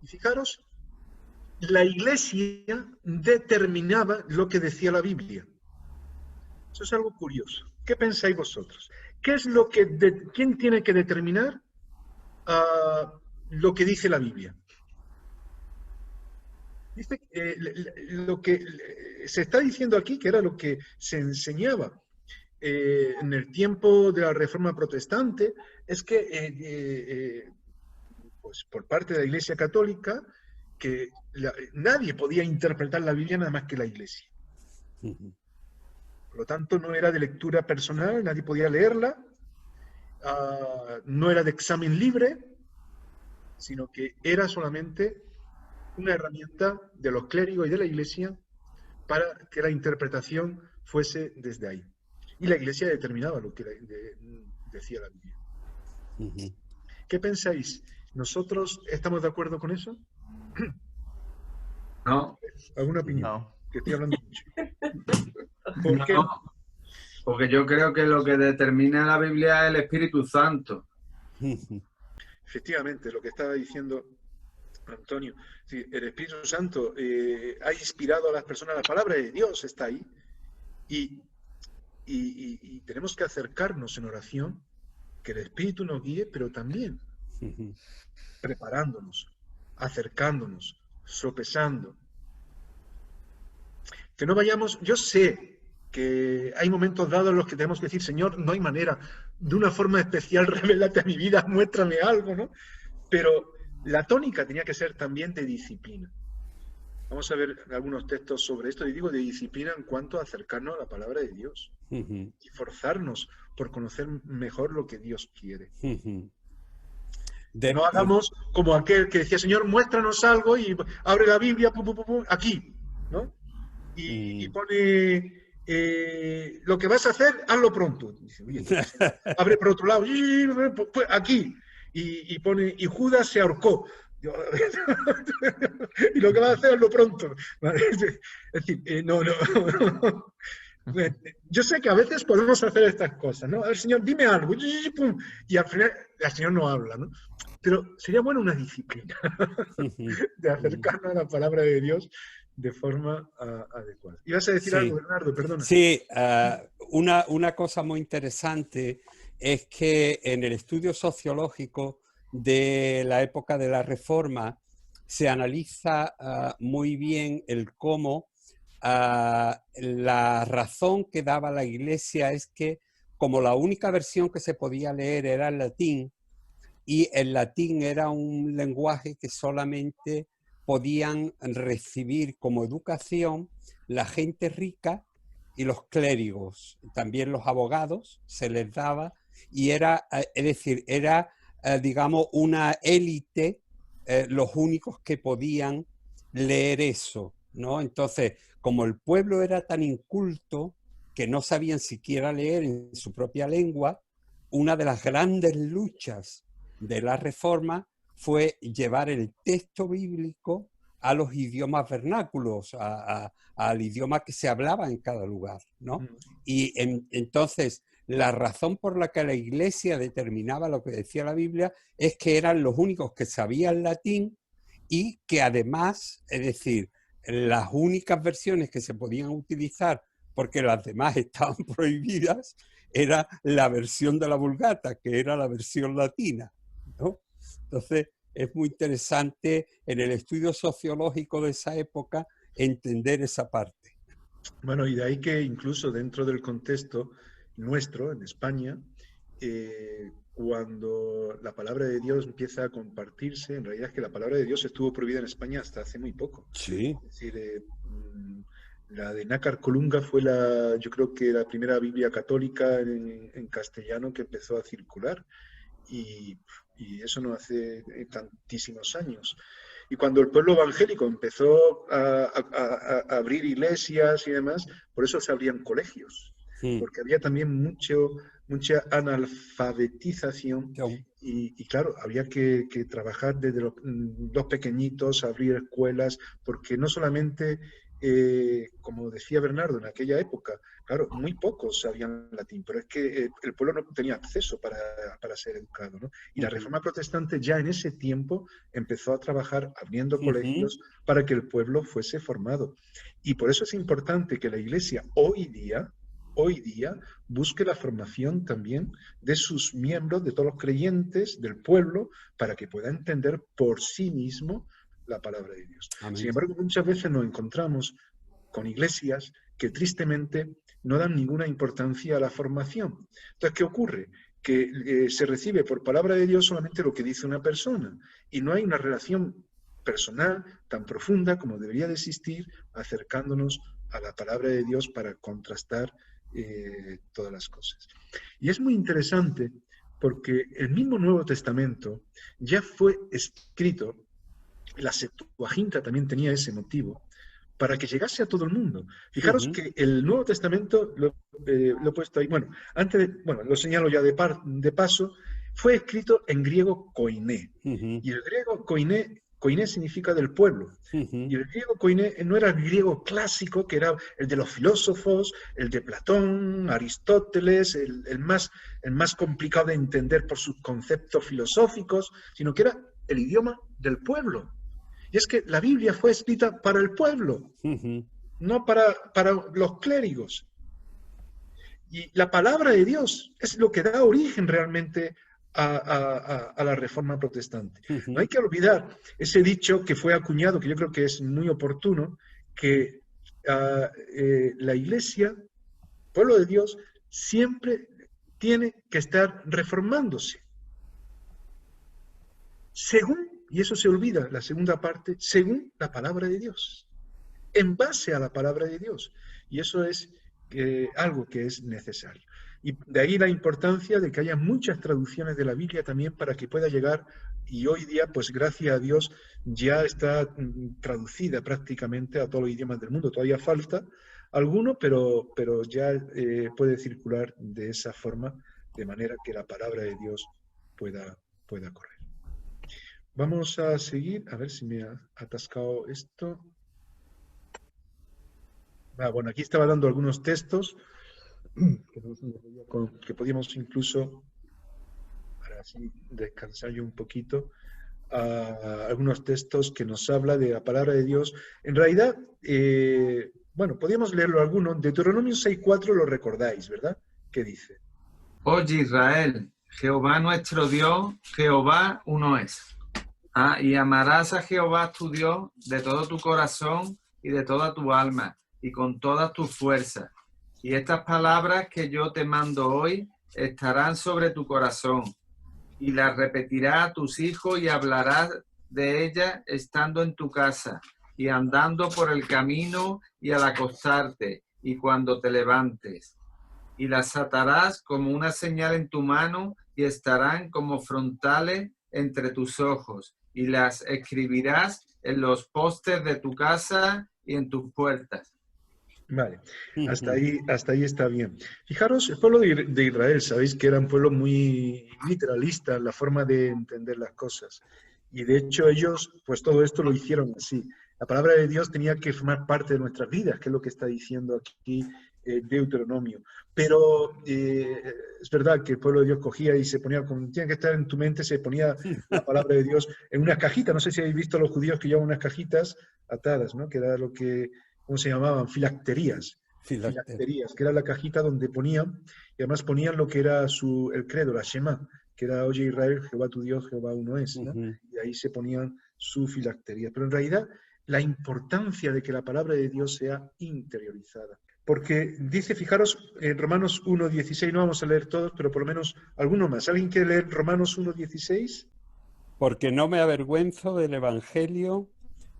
Y fijaros, la Iglesia determinaba lo que decía la Biblia. Eso es algo curioso. ¿Qué pensáis vosotros? ¿Qué es lo que quién tiene que determinar lo que dice la Biblia? Dice lo que se está diciendo aquí, que era lo que se enseñaba en el tiempo de la Reforma Protestante, es que pues por parte de la Iglesia Católica, que nadie podía interpretar la Biblia nada más que la Iglesia. Por lo tanto, no era de lectura personal, nadie podía leerla, no era de examen libre, sino que era solamente una herramienta de los clérigos y de la Iglesia para que la interpretación fuese desde ahí. Y la Iglesia determinaba lo que decía la Biblia. ¿Qué pensáis? ¿Nosotros estamos de acuerdo con eso? No. ¿Alguna opinión? No. Que estoy hablando mucho. ¿Por qué? No, porque yo creo que lo que determina la Biblia es el Espíritu Santo. Efectivamente, lo que estaba diciendo Antonio, sí, el Espíritu Santo ha inspirado a las personas, la palabra de Dios está ahí y tenemos que acercarnos en oración, que el Espíritu nos guíe, pero también preparándonos, acercándonos, sopesando. Que no vayamos, yo sé que hay momentos dados en los que tenemos que decir, Señor, no hay manera, de una forma especial, revélate a mi vida, muéstrame algo, ¿no? Pero la tónica tenía que ser también de disciplina. Vamos a ver algunos textos sobre esto, y digo de disciplina en cuanto a acercarnos a la palabra de Dios y forzarnos por conocer mejor lo que Dios quiere. No hagamos como aquel que decía, Señor, muéstranos algo y abre la Biblia, aquí, ¿no? Y pone, lo que vas a hacer, hazlo pronto. Dice, oye, abre por otro lado, aquí. Y pone, y Judas se ahorcó. Y lo que va a hacer es lo pronto. Es decir, no. Yo sé que a veces podemos hacer estas cosas, ¿no? A ver, Señor, dime algo. Y al final el Señor no habla, ¿no? Pero sería bueno una disciplina de acercarnos a la palabra de Dios de forma adecuada. ¿Ibas a decir algo, Bernardo? Perdona. Sí, una cosa muy interesante es que en el estudio sociológico de la época de la Reforma se analiza muy bien el cómo la razón que daba la Iglesia es que como la única versión que se podía leer era el latín, y el latín era un lenguaje que solamente podían recibir como educación la gente rica y los clérigos, también los abogados se les daba, y era, es decir, era, digamos, una élite, los únicos que podían leer eso, ¿no? Entonces, como el pueblo era tan inculto que no sabían siquiera leer en su propia lengua, una de las grandes luchas de la Reforma fue llevar el texto bíblico a los idiomas vernáculos, al idioma que se hablaba en cada lugar, ¿no? Y entonces la razón por la que la Iglesia determinaba lo que decía la Biblia es que eran los únicos que sabían latín y que además, es decir, las únicas versiones que se podían utilizar porque las demás estaban prohibidas, era la versión de la Vulgata, que era la versión latina, ¿no? Entonces, es muy interesante en el estudio sociológico de esa época entender esa parte. Bueno, y de ahí que incluso dentro del contexto nuestro, en España, cuando la palabra de Dios empieza a compartirse, en realidad es que la palabra de Dios estuvo prohibida en España hasta hace muy poco. Sí. Es decir, la de Nácar Colunga fue yo creo que la primera Biblia católica en castellano que empezó a circular, y eso no hace tantísimos años. Y cuando el pueblo evangélico empezó a abrir iglesias y demás, por eso se abrían colegios, porque había también mucha analfabetización y claro, había que trabajar desde los pequeñitos, abrir escuelas, porque no solamente, como decía Bernardo, en aquella época, claro, muy pocos sabían latín, pero es que el pueblo no tenía acceso para ser educado, ¿no? Y la Reforma Protestante ya en ese tiempo empezó a trabajar abriendo colegios para que el pueblo fuese formado. Y por eso es importante que la Iglesia hoy día busque la formación también de sus miembros, de todos los creyentes del pueblo, para que pueda entender por sí mismo la palabra de Dios. Amén. Sin embargo, muchas veces nos encontramos con iglesias que tristemente no dan ninguna importancia a la formación. Entonces, ¿qué ocurre? Que se recibe por palabra de Dios solamente lo que dice una persona y no hay una relación personal tan profunda como debería de existir acercándonos a la palabra de Dios para contrastar todas las cosas. Y es muy interesante porque el mismo Nuevo Testamento ya fue escrito, la Septuaginta también tenía ese motivo, para que llegase a todo el mundo. Fijaros que el Nuevo Testamento, lo he puesto ahí, bueno, lo señalo ya de paso, fue escrito en griego koiné. Y el griego koiné significa del pueblo. Y el griego koiné no era el griego clásico, que era el de los filósofos, el de Platón, Aristóteles, el más complicado de entender por sus conceptos filosóficos, sino que era el idioma del pueblo. Y es que la Biblia fue escrita para el pueblo, no para los clérigos. Y la palabra de Dios es lo que da origen realmente a la Reforma Protestante. No hay que olvidar ese dicho que fue acuñado, que yo creo que es muy oportuno, que la Iglesia, pueblo de Dios, siempre tiene que estar reformándose. Y eso se olvida, la segunda parte, según la palabra de Dios, en base a la palabra de Dios. Y eso es algo que es necesario. Y de ahí la importancia de que haya muchas traducciones de la Biblia también para que pueda llegar, y hoy día, pues gracias a Dios, ya está traducida prácticamente a todos los idiomas del mundo. Todavía falta alguno, pero ya puede circular de esa forma, de manera que la palabra de Dios pueda correr. Vamos a seguir, a ver si me ha atascado esto. Bueno, aquí estaba dando algunos textos que podíamos incluso, para así descansar yo un poquito, algunos textos que nos habla de la palabra de Dios. En realidad, podíamos leerlo algunos. Deuteronomio 6:4 lo recordáis, ¿verdad? ¿Qué dice? Oye Israel, Jehová nuestro Dios, Jehová uno es. Y amarás a Jehová tu Dios de todo tu corazón y de toda tu alma y con todas tus fuerzas. Y estas palabras que yo te mando hoy estarán sobre tu corazón y las repetirás a tus hijos y hablarás de ellas estando en tu casa y andando por el camino y al acostarte y cuando te levantes. Y las atarás como una señal en tu mano y estarán como frontales entre tus ojos. Y las escribirás en los postes de tu casa y en tus puertas. Vale, hasta ahí está bien. Fijaros, el pueblo de Israel, sabéis que era un pueblo muy literalista en la forma de entender las cosas. Y de hecho ellos, pues todo esto lo hicieron así. La palabra de Dios tenía que formar parte de nuestras vidas, que es lo que está diciendo aquí Deuteronomio. Pero es verdad que el pueblo de Dios cogía y se ponía, como tiene que estar en tu mente, se ponía la palabra de Dios en una cajita. No sé si habéis visto a los judíos que llevan unas cajitas atadas, ¿no? Que era lo que, ¿cómo se llamaban? Filacterías. filacterías, que era la cajita donde ponían, y además ponían lo que era el credo, la Shema, que era Oye Israel, Jehová tu Dios, Jehová uno es, ¿no? Y ahí se ponían su filactería. Pero en realidad la importancia de que la palabra de Dios sea interiorizada. Porque dice, fijaros, en Romanos 1.16, no vamos a leer todos, pero por lo menos alguno más. ¿Alguien quiere leer Romanos 1.16? Porque no me avergüenzo del Evangelio,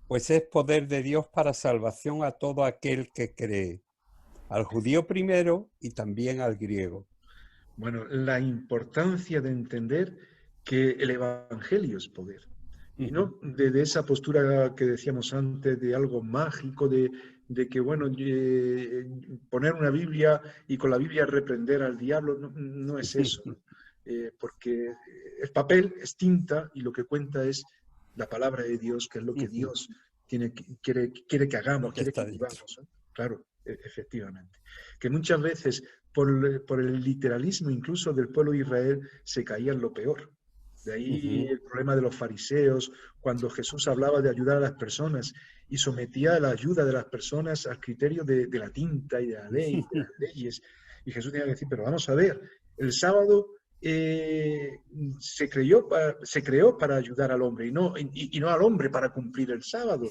pues es poder de Dios para salvación a todo aquel que cree, al judío primero y también al griego. Bueno, la importancia de entender que el Evangelio es poder. Y no de esa postura que decíamos antes, de algo mágico, de que, bueno, poner una Biblia y con la Biblia reprender al diablo, no es eso, ¿no? Porque el papel es tinta y lo que cuenta es la palabra de Dios, que es lo que Dios quiere que hagamos, quiere que vivamos, ¿no? Claro, efectivamente. Que muchas veces, por el literalismo incluso del pueblo de Israel, se caía en lo peor. De ahí el problema de los fariseos, cuando Jesús hablaba de ayudar a las personas y sometía la ayuda de las personas al criterio de la tinta y de la ley, de las leyes. Y Jesús tenía que decir, pero vamos a ver, el sábado se creó para ayudar al hombre y no al hombre para cumplir el sábado.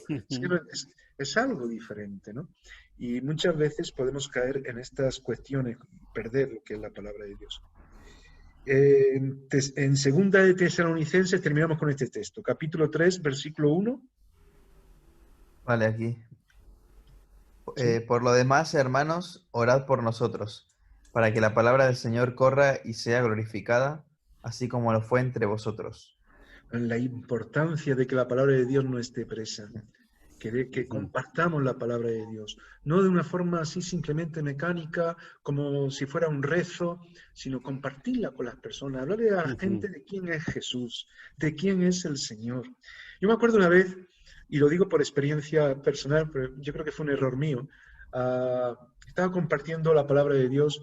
Es algo diferente, ¿no? Y muchas veces podemos caer en estas cuestiones, perder lo que es la palabra de Dios. En segunda de Tesalonicenses terminamos con este texto, capítulo 3, versículo 1. Vale, aquí. Sí. Por lo demás, hermanos, orad por nosotros, para que la palabra del Señor corra y sea glorificada, así como lo fue entre vosotros. La importancia de que la palabra de Dios no esté presa, que compartamos la palabra de Dios, no de una forma así simplemente mecánica, como si fuera un rezo, sino compartirla con las personas, hablarle a la gente de quién es Jesús, de quién es el Señor. Yo me acuerdo una vez, y lo digo por experiencia personal, pero yo creo que fue un error mío, estaba compartiendo la palabra de Dios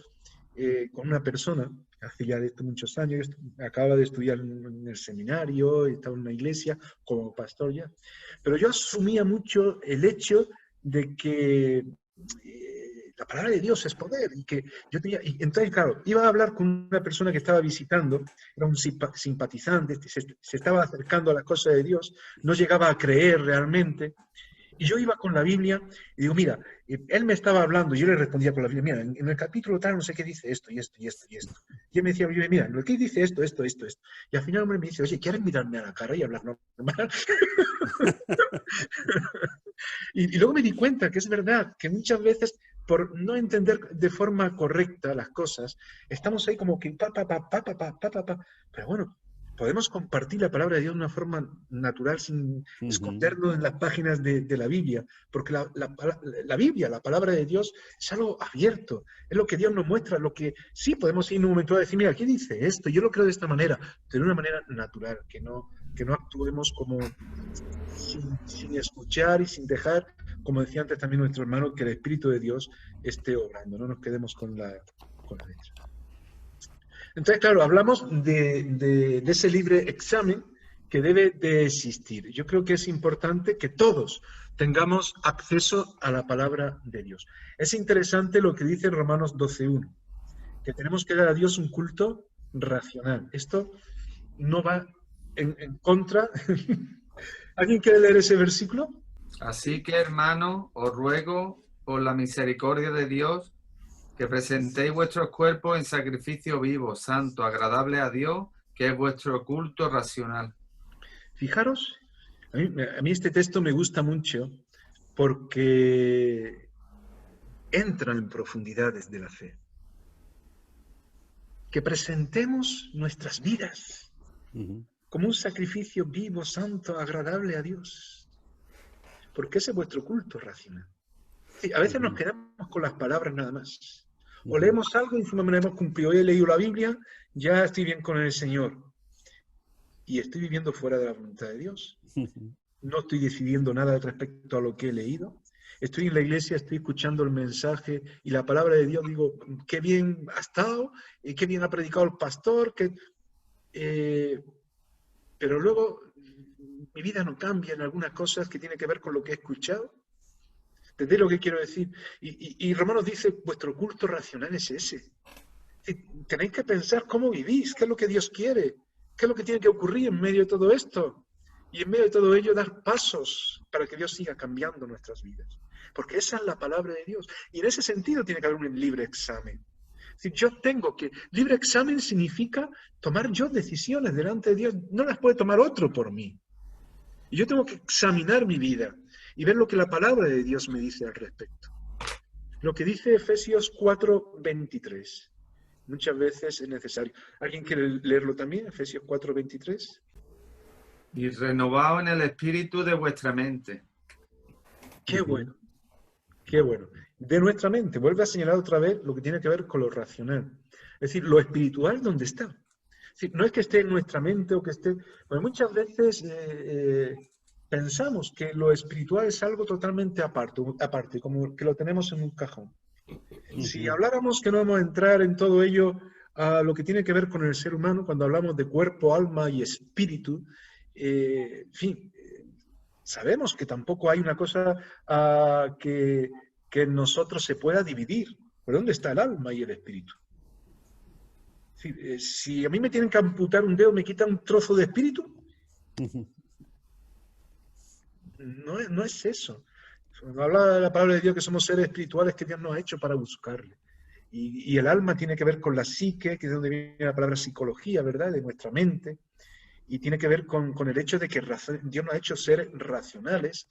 con una persona, hace ya de esto muchos años, acaba de estudiar en el seminario, estaba en una iglesia como pastor ya, pero yo asumía mucho el hecho de que la palabra de Dios es poder, y que yo tenía, y entonces claro, iba a hablar con una persona que estaba visitando, era un simpatizante, se estaba acercando a las cosas de Dios, no llegaba a creer realmente. Y yo iba con la Biblia y digo, mira, él me estaba hablando, y yo le respondía con la Biblia, mira, en el capítulo tal no sé qué dice esto y esto y esto y esto. Y él me decía, mira, lo que dice esto. Y al final el hombre me dice, oye, ¿quieres mirarme a la cara y hablar normal? y luego me di cuenta que es verdad, que muchas veces por no entender de forma correcta las cosas, estamos ahí como que pero bueno, podemos compartir la palabra de Dios de una forma natural sin escondernos en las páginas de la Biblia, porque la Biblia, la palabra de Dios, es algo abierto, es lo que Dios nos muestra, lo que sí podemos ir en un momento a decir, mira, ¿qué dice esto? Yo lo creo de esta manera, de una manera natural, que no actuemos como sin escuchar y sin dejar, como decía antes también nuestro hermano, que el Espíritu de Dios esté obrando, no nos quedemos con la letra. Entonces, claro, hablamos de ese libre examen que debe de existir. Yo creo que es importante que todos tengamos acceso a la palabra de Dios. Es interesante lo que dice en Romanos 12.1, que tenemos que dar a Dios un culto racional. Esto no va en contra. ¿Alguien quiere leer ese versículo? Así que, hermanos, os ruego por la misericordia de Dios que presentéis vuestros cuerpos en sacrificio vivo, santo, agradable a Dios, que es vuestro culto racional. Fijaros, a mí este texto me gusta mucho porque entra en profundidades de la fe. Que presentemos nuestras vidas como un sacrificio vivo, santo, agradable a Dios. Porque ese es vuestro culto racional. Sí, a veces nos quedamos con las palabras nada más. O leemos algo y decimos, me hemos cumplido. Hoy he leído la Biblia, ya estoy bien con el Señor. Y estoy viviendo fuera de la voluntad de Dios. No estoy decidiendo nada respecto a lo que he leído. Estoy en la iglesia, estoy escuchando el mensaje y la palabra de Dios, digo, qué bien ha estado, qué bien ha predicado el pastor, pero luego mi vida no cambia en algunas cosas que tienen que ver con lo que he escuchado. ¿Entendéis lo que quiero decir? Y Romanos dice, vuestro culto racional es ese. Tenéis que pensar cómo vivís, qué es lo que Dios quiere, qué es lo que tiene que ocurrir en medio de todo esto. Y en medio de todo ello dar pasos para que Dios siga cambiando nuestras vidas. Porque esa es la palabra de Dios. Y en ese sentido tiene que haber un libre examen. Es decir, yo tengo que... Libre examen significa tomar yo decisiones delante de Dios. No las puede tomar otro por mí. Y yo tengo que examinar mi vida y ver lo que la palabra de Dios me dice al respecto. Lo que dice Efesios 4:23. Muchas veces es necesario. ¿Alguien quiere leerlo también? Efesios 4:23. Y renovado en el espíritu de vuestra mente. Qué bueno. Qué bueno. De nuestra mente. Vuelve a señalar otra vez lo que tiene que ver con lo racional. Es decir, lo espiritual, ¿dónde está? Es decir, no es que esté en nuestra mente o que esté... Porque muchas veces pensamos que lo espiritual es algo totalmente aparte, como que lo tenemos en un cajón. Si habláramos, que no vamos a entrar en todo ello, a lo que tiene que ver con el ser humano, cuando hablamos de cuerpo, alma y espíritu, en fin, sabemos que tampoco hay una cosa que en nosotros se pueda dividir. ¿Pero dónde está el alma y el espíritu? Si a mí me tienen que amputar un dedo, ¿me quitan un trozo de espíritu? No es eso. Cuando habla de la palabra de Dios que somos seres espirituales que Dios nos ha hecho para buscarle. Y el alma tiene que ver con la psique, que es donde viene la palabra psicología, ¿verdad? De nuestra mente. Y tiene que ver con el hecho de que Dios nos ha hecho seres racionales,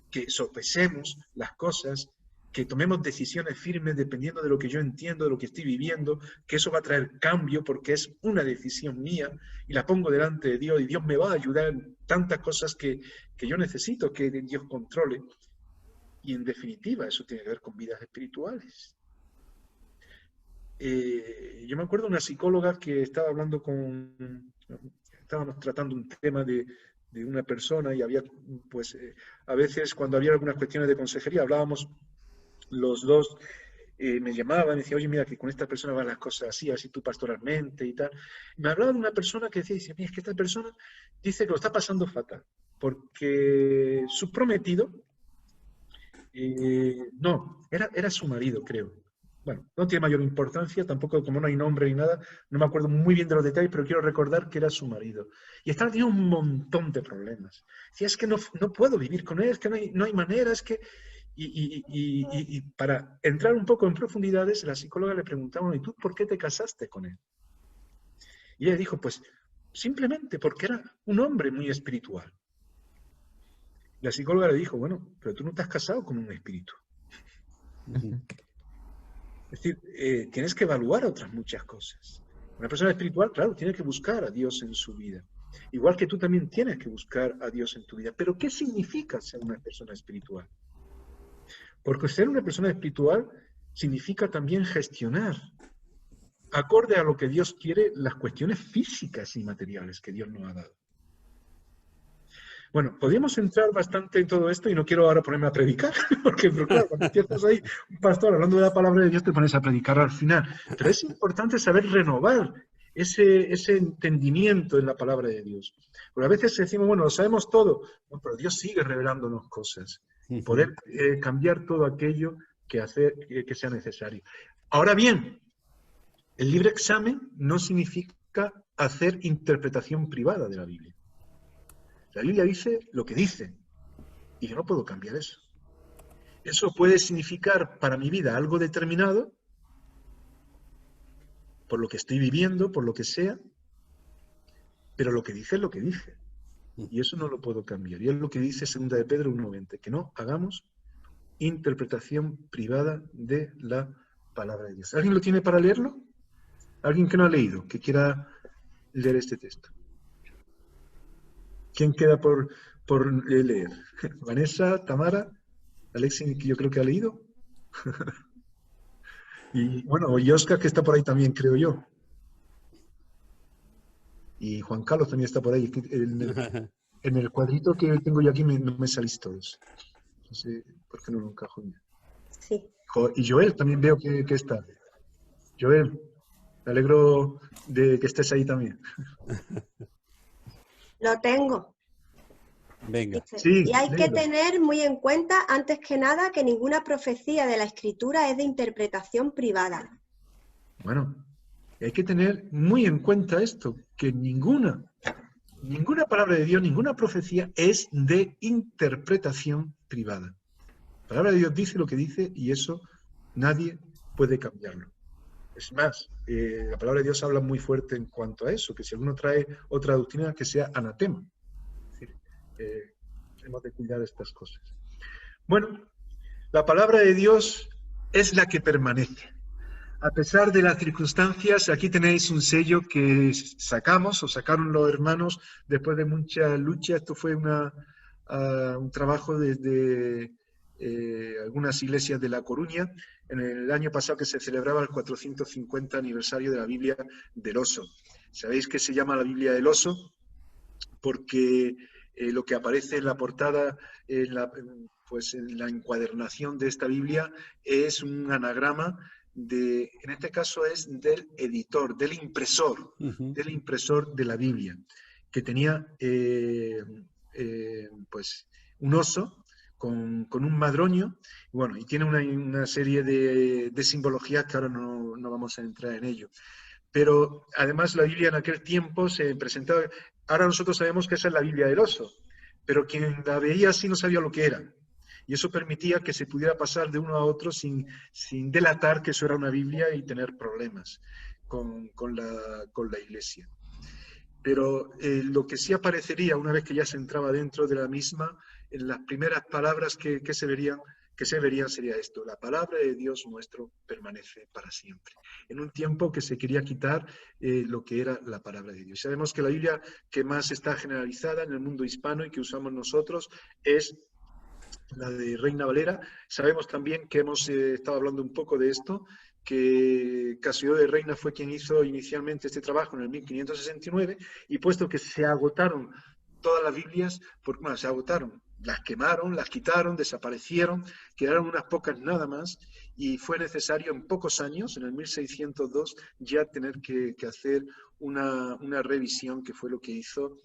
que sopesemos las cosas, que tomemos decisiones firmes dependiendo de lo que yo entiendo, de lo que estoy viviendo, que eso va a traer cambio porque es una decisión mía y la pongo delante de Dios y Dios me va a ayudar en tantas cosas que yo necesito que Dios controle. Y en definitiva, eso tiene que ver con vidas espirituales. Yo me acuerdo de una psicóloga que estaba hablando estábamos tratando un tema de una persona y había, pues, a veces cuando había algunas cuestiones de consejería, hablábamos los dos, me llamaban y me decían, oye, mira, que con esta persona van las cosas así tú pastoralmente y tal. Me hablaba de una persona que decía, mira, es que esta persona dice que lo está pasando fatal, porque su prometido, no, era su marido, creo. Bueno, no tiene mayor importancia, tampoco como no hay nombre ni nada, no me acuerdo muy bien de los detalles, pero quiero recordar que era su marido. Y estaba teniendo un montón de problemas. Decía, es que no puedo vivir con él, es que no hay manera, es que... Y para entrar un poco en profundidades, la psicóloga le preguntaba, ¿y tú por qué te casaste con él? Y ella dijo, pues simplemente porque era un hombre muy espiritual. La psicóloga le dijo, bueno, pero tú no te has casado con un espíritu. Es decir, tienes que evaluar otras muchas cosas. Una persona espiritual, claro, tiene que buscar a Dios en su vida. Igual que tú también tienes que buscar a Dios en tu vida. Pero ¿qué significa ser una persona espiritual? Porque ser una persona espiritual significa también gestionar, acorde a lo que Dios quiere, las cuestiones físicas y materiales que Dios nos ha dado. Bueno, podríamos entrar bastante en todo esto y no quiero ahora ponerme a predicar, porque pero claro, cuando empiezas ahí, un pastor hablando de la palabra de Dios, te pones a predicar al final. Pero es importante saber renovar ese entendimiento en la palabra de Dios. Porque a veces decimos, bueno, lo sabemos todo, no, pero Dios sigue revelándonos cosas. Y poder cambiar todo aquello que sea necesario. Ahora bien, el libre examen no significa hacer interpretación privada de la Biblia. La Biblia dice lo que dice, y yo no puedo cambiar eso. Eso puede significar para mi vida algo determinado, por lo que estoy viviendo, por lo que sea, pero lo que dice es lo que dice. Y eso no lo puedo cambiar. Y es lo que dice 2 de Pedro 1:20, que no hagamos interpretación privada de la palabra de Dios. ¿Alguien lo tiene para leerlo? ¿Alguien que no ha leído, que quiera leer este texto? ¿Quién queda por leer? ¿Vanessa, Tamara, Alexis, que yo creo que ha leído? Y bueno, y Oscar, que está por ahí también, creo yo. Y Juan Carlos también está por ahí. En el cuadrito que tengo yo aquí no me salís todos. No sé por qué no lo encajo bien. Sí. Y Joel también veo que está. Joel, me alegro de que estés ahí también. Lo tengo. Venga. Dice, Sí, y hay que léelo. tener muy en cuenta, antes que nada, que ninguna profecía de la Escritura es de interpretación privada. Bueno, hay que tener muy en cuenta esto, que ninguna palabra de Dios, ninguna profecía es de interpretación privada. La palabra de Dios dice lo que dice y eso nadie puede cambiarlo. Es más, la palabra de Dios habla muy fuerte en cuanto a eso, que si alguno trae otra doctrina, que sea anatema. Es decir, tenemos de cuidar estas cosas. Bueno, la palabra de Dios es la que permanece. A pesar de las circunstancias, aquí tenéis un sello que sacamos o sacaron los hermanos después de mucha lucha. Esto fue un trabajo desde algunas iglesias de La Coruña en el año pasado que se celebraba el 450 aniversario de la Biblia del Oso. ¿Sabéis que se llama la Biblia del Oso? Porque lo que aparece en la portada, pues en la encuadernación de esta Biblia, es un anagrama en este caso es del editor, del impresor de la Biblia, que tenía pues un oso con un madroño, bueno, y tiene una serie de simbologías que ahora no vamos a entrar en ello. Pero además la Biblia en aquel tiempo se presentaba, ahora nosotros sabemos que esa es la Biblia del oso, pero quien la veía así no sabía lo que era. Y eso permitía que se pudiera pasar de uno a otro sin delatar que eso era una Biblia y tener problemas con la iglesia. Pero lo que sí aparecería una vez que ya se entraba dentro de la misma, en las primeras palabras que se verían sería esto: la palabra de Dios nuestro permanece para siempre. En un tiempo que se quería quitar lo que era la palabra de Dios. Sabemos que la Biblia que más está generalizada en el mundo hispano y que usamos nosotros es la de Reina Valera. Sabemos también que hemos estado hablando un poco de esto, que Cassiodoro de Reina fue quien hizo inicialmente este trabajo en el 1569, y puesto que se agotaron todas las Biblias, bueno, se agotaron, las quemaron, las quitaron, desaparecieron, quedaron unas pocas nada más, y fue necesario en pocos años, en el 1602, ya tener que hacer una revisión, que fue lo que hizo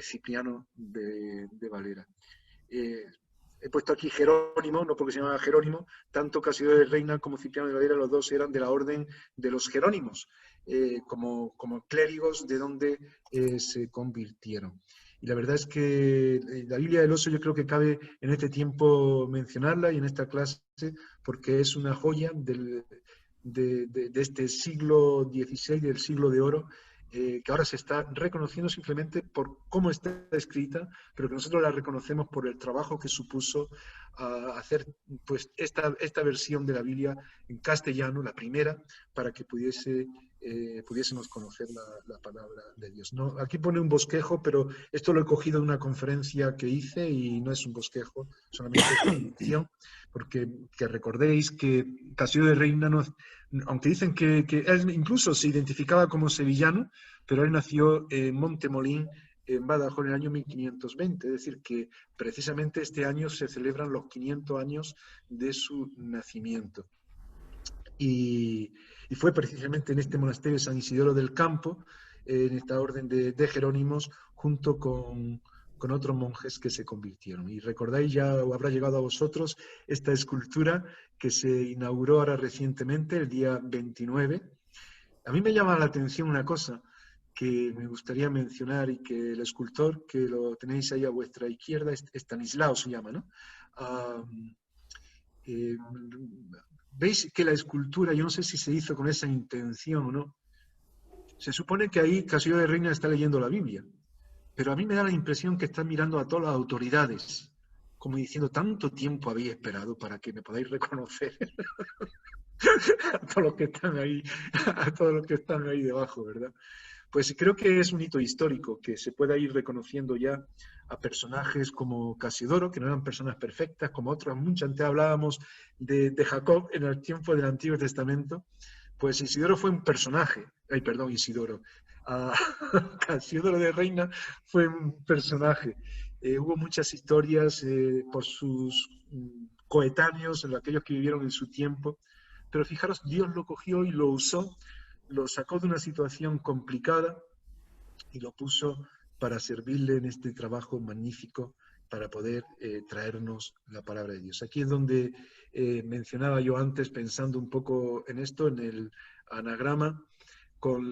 Cipriano de Valera. He puesto aquí Jerónimo, no porque se llamaba Jerónimo, tanto Cassiodoro de Reina como Cipriano de Valera, los dos eran de la orden de los Jerónimos, como clérigos de donde se convirtieron. Y la verdad es que la Biblia del Oso yo creo que cabe en este tiempo mencionarla y en esta clase, porque es una joya de este siglo XVI, del siglo de oro, que ahora se está reconociendo simplemente por cómo está escrita, pero que nosotros la reconocemos por el trabajo que supuso hacer pues esta versión de la Biblia en castellano, la primera, para que pudiésemos conocer la palabra de Dios. No, aquí pone un bosquejo, pero esto lo he cogido de una conferencia que hice y no es un bosquejo, solamente es una mención, porque que recordéis que Cassiodoro de Reina aunque dicen que él incluso se identificaba como sevillano, pero él nació en Montemolín, en Badajoz, en el año 1520, es decir, que precisamente este año se celebran los 500 años de su nacimiento. Y fue precisamente en este monasterio de San Isidoro del Campo, en esta orden de Jerónimos, junto con otros monjes que se convirtieron. Y recordáis, ya o habrá llegado a vosotros, esta escultura que se inauguró ahora recientemente, el día 29. A mí me llama la atención una cosa que me gustaría mencionar, y que el escultor, que lo tenéis ahí a vuestra izquierda, Estanislao se llama, ¿no? Veis que la escultura, yo no sé si se hizo con esa intención o no. Se supone que ahí Cassiodoro de Reina está leyendo la Biblia, pero a mí me da la impresión que está mirando a todas las autoridades, como diciendo: tanto tiempo habéis esperado para que me podáis reconocer. A todos los que están ahí, a todos los que están ahí debajo, ¿verdad? Pues creo que es un hito histórico que se pueda ir reconociendo ya a personajes como Cassiodoro, que no eran personas perfectas, como otros. Mucho antes hablábamos de Jacob en el tiempo del Antiguo Testamento. Pues Isidoro fue un personaje. Ay, perdón, Isidoro. Cassiodoro de Reina fue un personaje. Hubo muchas historias por sus coetáneos, aquellos que vivieron en su tiempo. Pero fijaros, Dios lo cogió y lo usó, lo sacó de una situación complicada y lo puso para servirle en este trabajo magnífico para poder traernos la palabra de Dios. Aquí es donde mencionaba yo antes, pensando un poco en esto, en el anagrama, con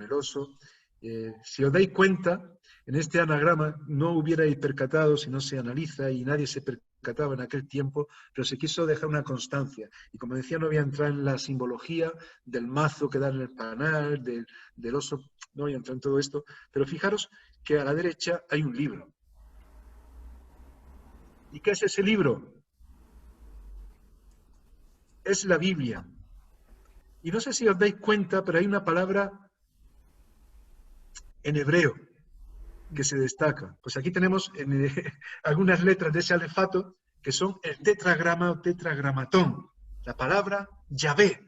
el oso. Si os dais cuenta, en este anagrama no hubierais percatado, si no se analiza, y nadie se percataba en aquel tiempo, pero se quiso dejar una constancia. Y como decía, no voy a entrar en la simbología del mazo que da en el panal, del oso, no voy a entrar en todo esto, pero fijaros que a la derecha hay un libro. ¿Y qué es ese libro? Es la Biblia. Y no sé si os dais cuenta, pero hay una palabra en hebreo que se destaca. Pues aquí tenemos algunas letras de ese alefato que son el tetragrama o tetragramatón. La palabra Yahvé.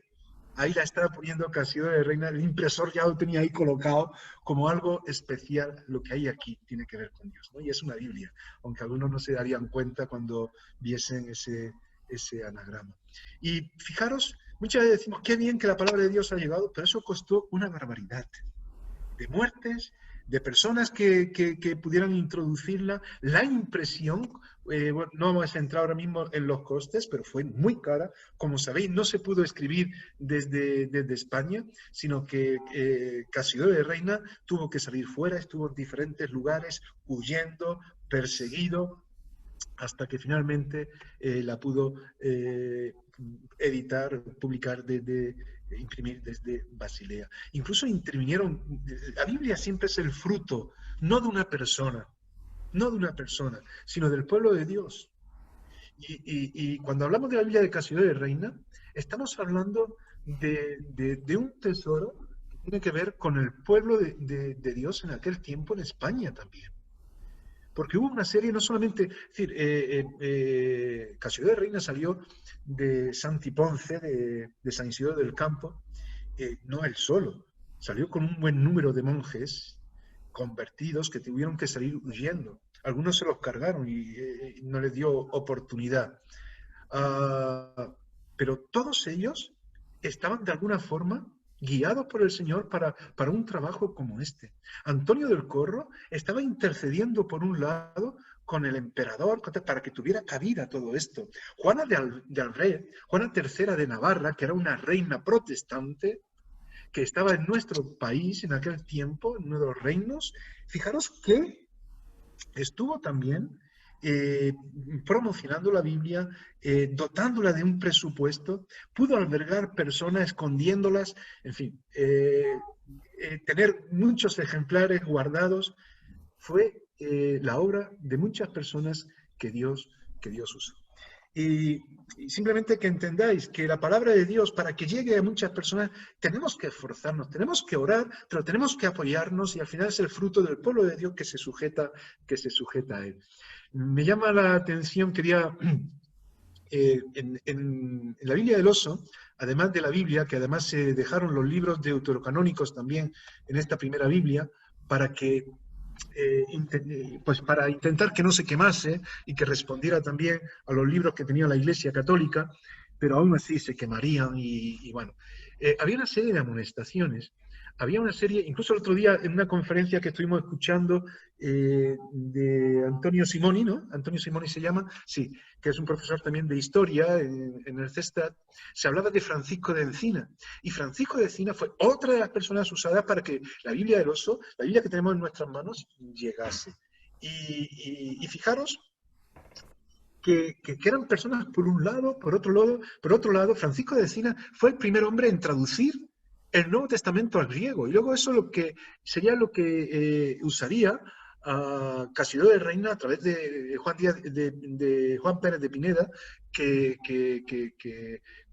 Ahí la estaba poniendo Casiodoro de Reina. El impresor ya lo tenía ahí colocado como algo especial. Lo que hay aquí tiene que ver con Dios, ¿no? Y es una Biblia, aunque algunos no se darían cuenta cuando viesen ese anagrama. Y fijaros, muchas veces decimos, qué bien que la palabra de Dios ha llegado, pero eso costó una barbaridad de muertes, de personas que pudieran introducirla, la impresión, bueno, no vamos a entrar ahora mismo en los costes, pero fue muy cara. Como sabéis, no se pudo escribir desde España, sino que Casiodoro de Reina tuvo que salir fuera, estuvo en diferentes lugares, huyendo, perseguido, hasta que finalmente la pudo editar, publicar imprimir desde Basilea. Incluso intervinieron, la Biblia siempre es el fruto, no de una persona, sino del pueblo de Dios. Y cuando hablamos de la Biblia de Casiodoro de Reina, estamos hablando de un tesoro que tiene que ver con el pueblo de Dios en aquel tiempo en España también. Porque hubo una serie, no solamente, es decir, Casiodoro de Reina salió de Santi Ponce, de San Isidoro del Campo, no él solo, salió con un buen número de monjes convertidos que tuvieron que salir huyendo. Algunos se los cargaron y no les dio oportunidad. Pero todos ellos estaban de alguna forma guiados por el Señor para un trabajo como este. Antonio del Corro estaba intercediendo por un lado con el emperador para que tuviera cabida todo esto. Juana de Alred, Juana III de Navarra, que era una reina protestante, que estaba en nuestro país en aquel tiempo, en uno de los reinos, fijaros que estuvo también promocionando la Biblia, dotándola de un presupuesto, pudo albergar personas, escondiéndolas, en fin, tener muchos ejemplares guardados. Fue la obra de muchas personas que Dios usó. Y simplemente que entendáis que la palabra de Dios, para que llegue a muchas personas, tenemos que esforzarnos, tenemos que orar, pero tenemos que apoyarnos, y al final es el fruto del pueblo de Dios que se sujeta a él. Me llama la atención, quería, en la Biblia del Oso, además de la Biblia, que además se dejaron los libros deuterocanónicos también en esta primera Biblia, para que pues para intentar que no se quemase y que respondiera también a los libros que tenía la Iglesia Católica, pero aún así se quemarían y bueno, había una serie de amonestaciones, había una serie, incluso el otro día en una conferencia que estuvimos escuchando de Antonio Simoni, ¿no? Antonio Simoni se llama, sí, que es un profesor también de historia en el CESTAT, se hablaba de Francisco de Encina, y Francisco de Encina fue otra de las personas usadas para que la Biblia del Oso, la Biblia que tenemos en nuestras manos, llegase. Y fijaros que eran personas por un lado, por otro lado, Francisco de Encina fue el primer hombre en traducir el Nuevo Testamento al griego, y luego eso sería lo que usaría a Casiodoro de Reina a través de Juan Pérez de Pineda, que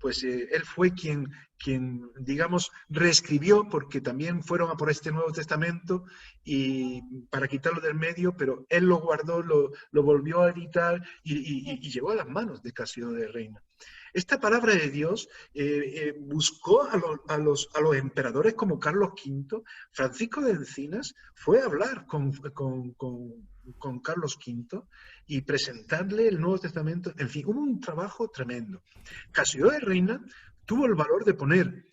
pues él fue quien, digamos, reescribió, porque también fueron a por este Nuevo Testamento y para quitarlo del medio, pero él lo guardó, lo volvió a editar y llegó a las manos de Casiodoro de Reina. Esta palabra de Dios buscó a los emperadores como Carlos V. Francisco de Encinas fue a hablar con Carlos V y presentarle el Nuevo Testamento. En fin, hubo un trabajo tremendo. Casiodoro de Reina tuvo el valor de poner,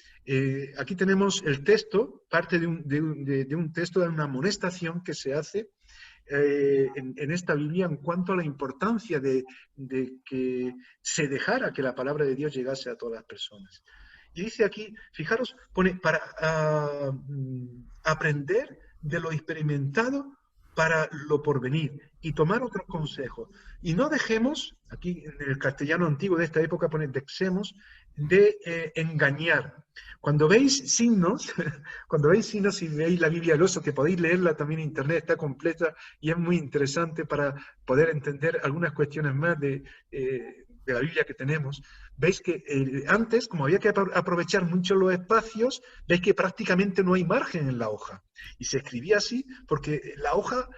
aquí tenemos el texto, parte de un texto de una amonestación que se hace en esta Biblia en cuanto a la importancia de que se dejara que la palabra de Dios llegase a todas las personas. Y dice aquí, fijaros, pone para aprender de lo experimentado para lo porvenir y tomar otros consejos. Y no dejemos, aquí en el castellano antiguo de esta época pone dexemos, de engañar. Cuando veis signos y veis la Biblia del Oso, que podéis leerla también en internet, está completa y es muy interesante para poder entender algunas cuestiones más de la Biblia que tenemos, veis que antes, como había que aprovechar mucho los espacios, veis que prácticamente no hay margen en la hoja. Y se escribía así porque la hoja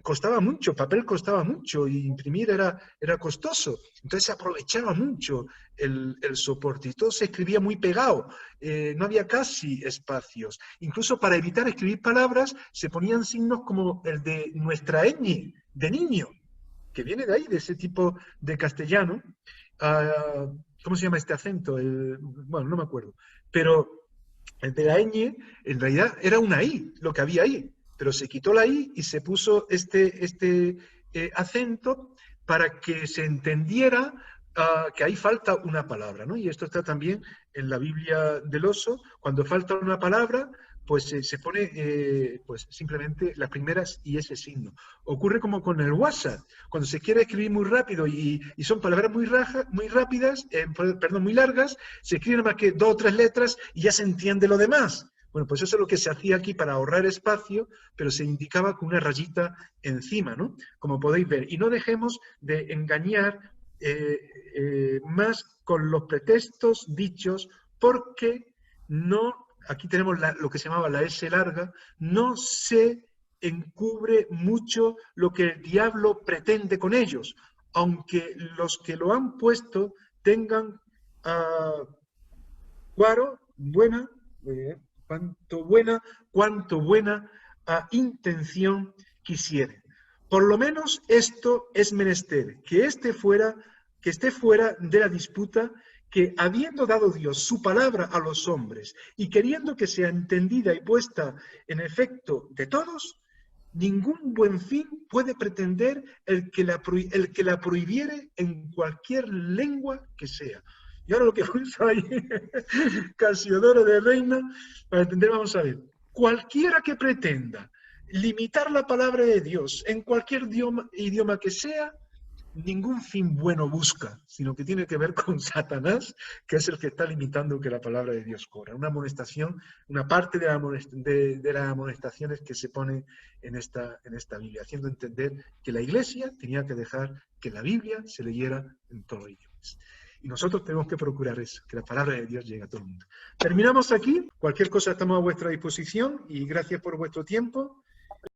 costaba mucho, papel costaba mucho y imprimir era costoso. Entonces se aprovechaba mucho el soporte y todo se escribía muy pegado. No había casi espacios. Incluso para evitar escribir palabras se ponían signos como el de nuestra ñ, de niño, que viene de ahí, de ese tipo de castellano. ¿Cómo se llama este acento? Bueno, no me acuerdo. Pero el de la ñ, en realidad era una i, lo que había ahí. Pero se quitó la i y se puso este acento para que se entendiera que ahí falta una palabra, ¿no? Y esto está también en la Biblia del Oso. Cuando falta una palabra, pues se pone pues simplemente las primeras y ese signo. Ocurre como con el WhatsApp. Cuando se quiere escribir muy rápido y son palabras muy rápidas, muy largas, se escriben más que 2 o 3 letras y ya se entiende lo demás. Bueno, pues eso es lo que se hacía aquí para ahorrar espacio, pero se indicaba con una rayita encima, ¿no? Como podéis ver. Y no dejemos de engañar más con los pretextos dichos, porque no... Aquí tenemos lo que se llamaba la S larga, no se encubre mucho lo que el diablo pretende con ellos, aunque los que lo han puesto tengan cuanto buena intención quisiere. Por lo menos esto es menester, que esté fuera de la disputa, que habiendo dado Dios su palabra a los hombres y queriendo que sea entendida y puesta en efecto de todos, ningún buen fin puede pretender el que la prohibiere en cualquier lengua que sea. Y ahora lo que puso ahí Casiodoro de Reina, para entender, vamos a ver, cualquiera que pretenda limitar la palabra de Dios en cualquier idioma que sea, ningún fin bueno busca, sino que tiene que ver con Satanás, que es el que está limitando que la palabra de Dios corra. Una amonestación, una parte de las amonestaciones que se pone en esta Biblia, haciendo entender que la Iglesia tenía que dejar que la Biblia se leyera en todos los idiomas. Y nosotros tenemos que procurar eso, que la palabra de Dios llegue a todo el mundo. Terminamos aquí. Cualquier cosa estamos a vuestra disposición y gracias por vuestro tiempo.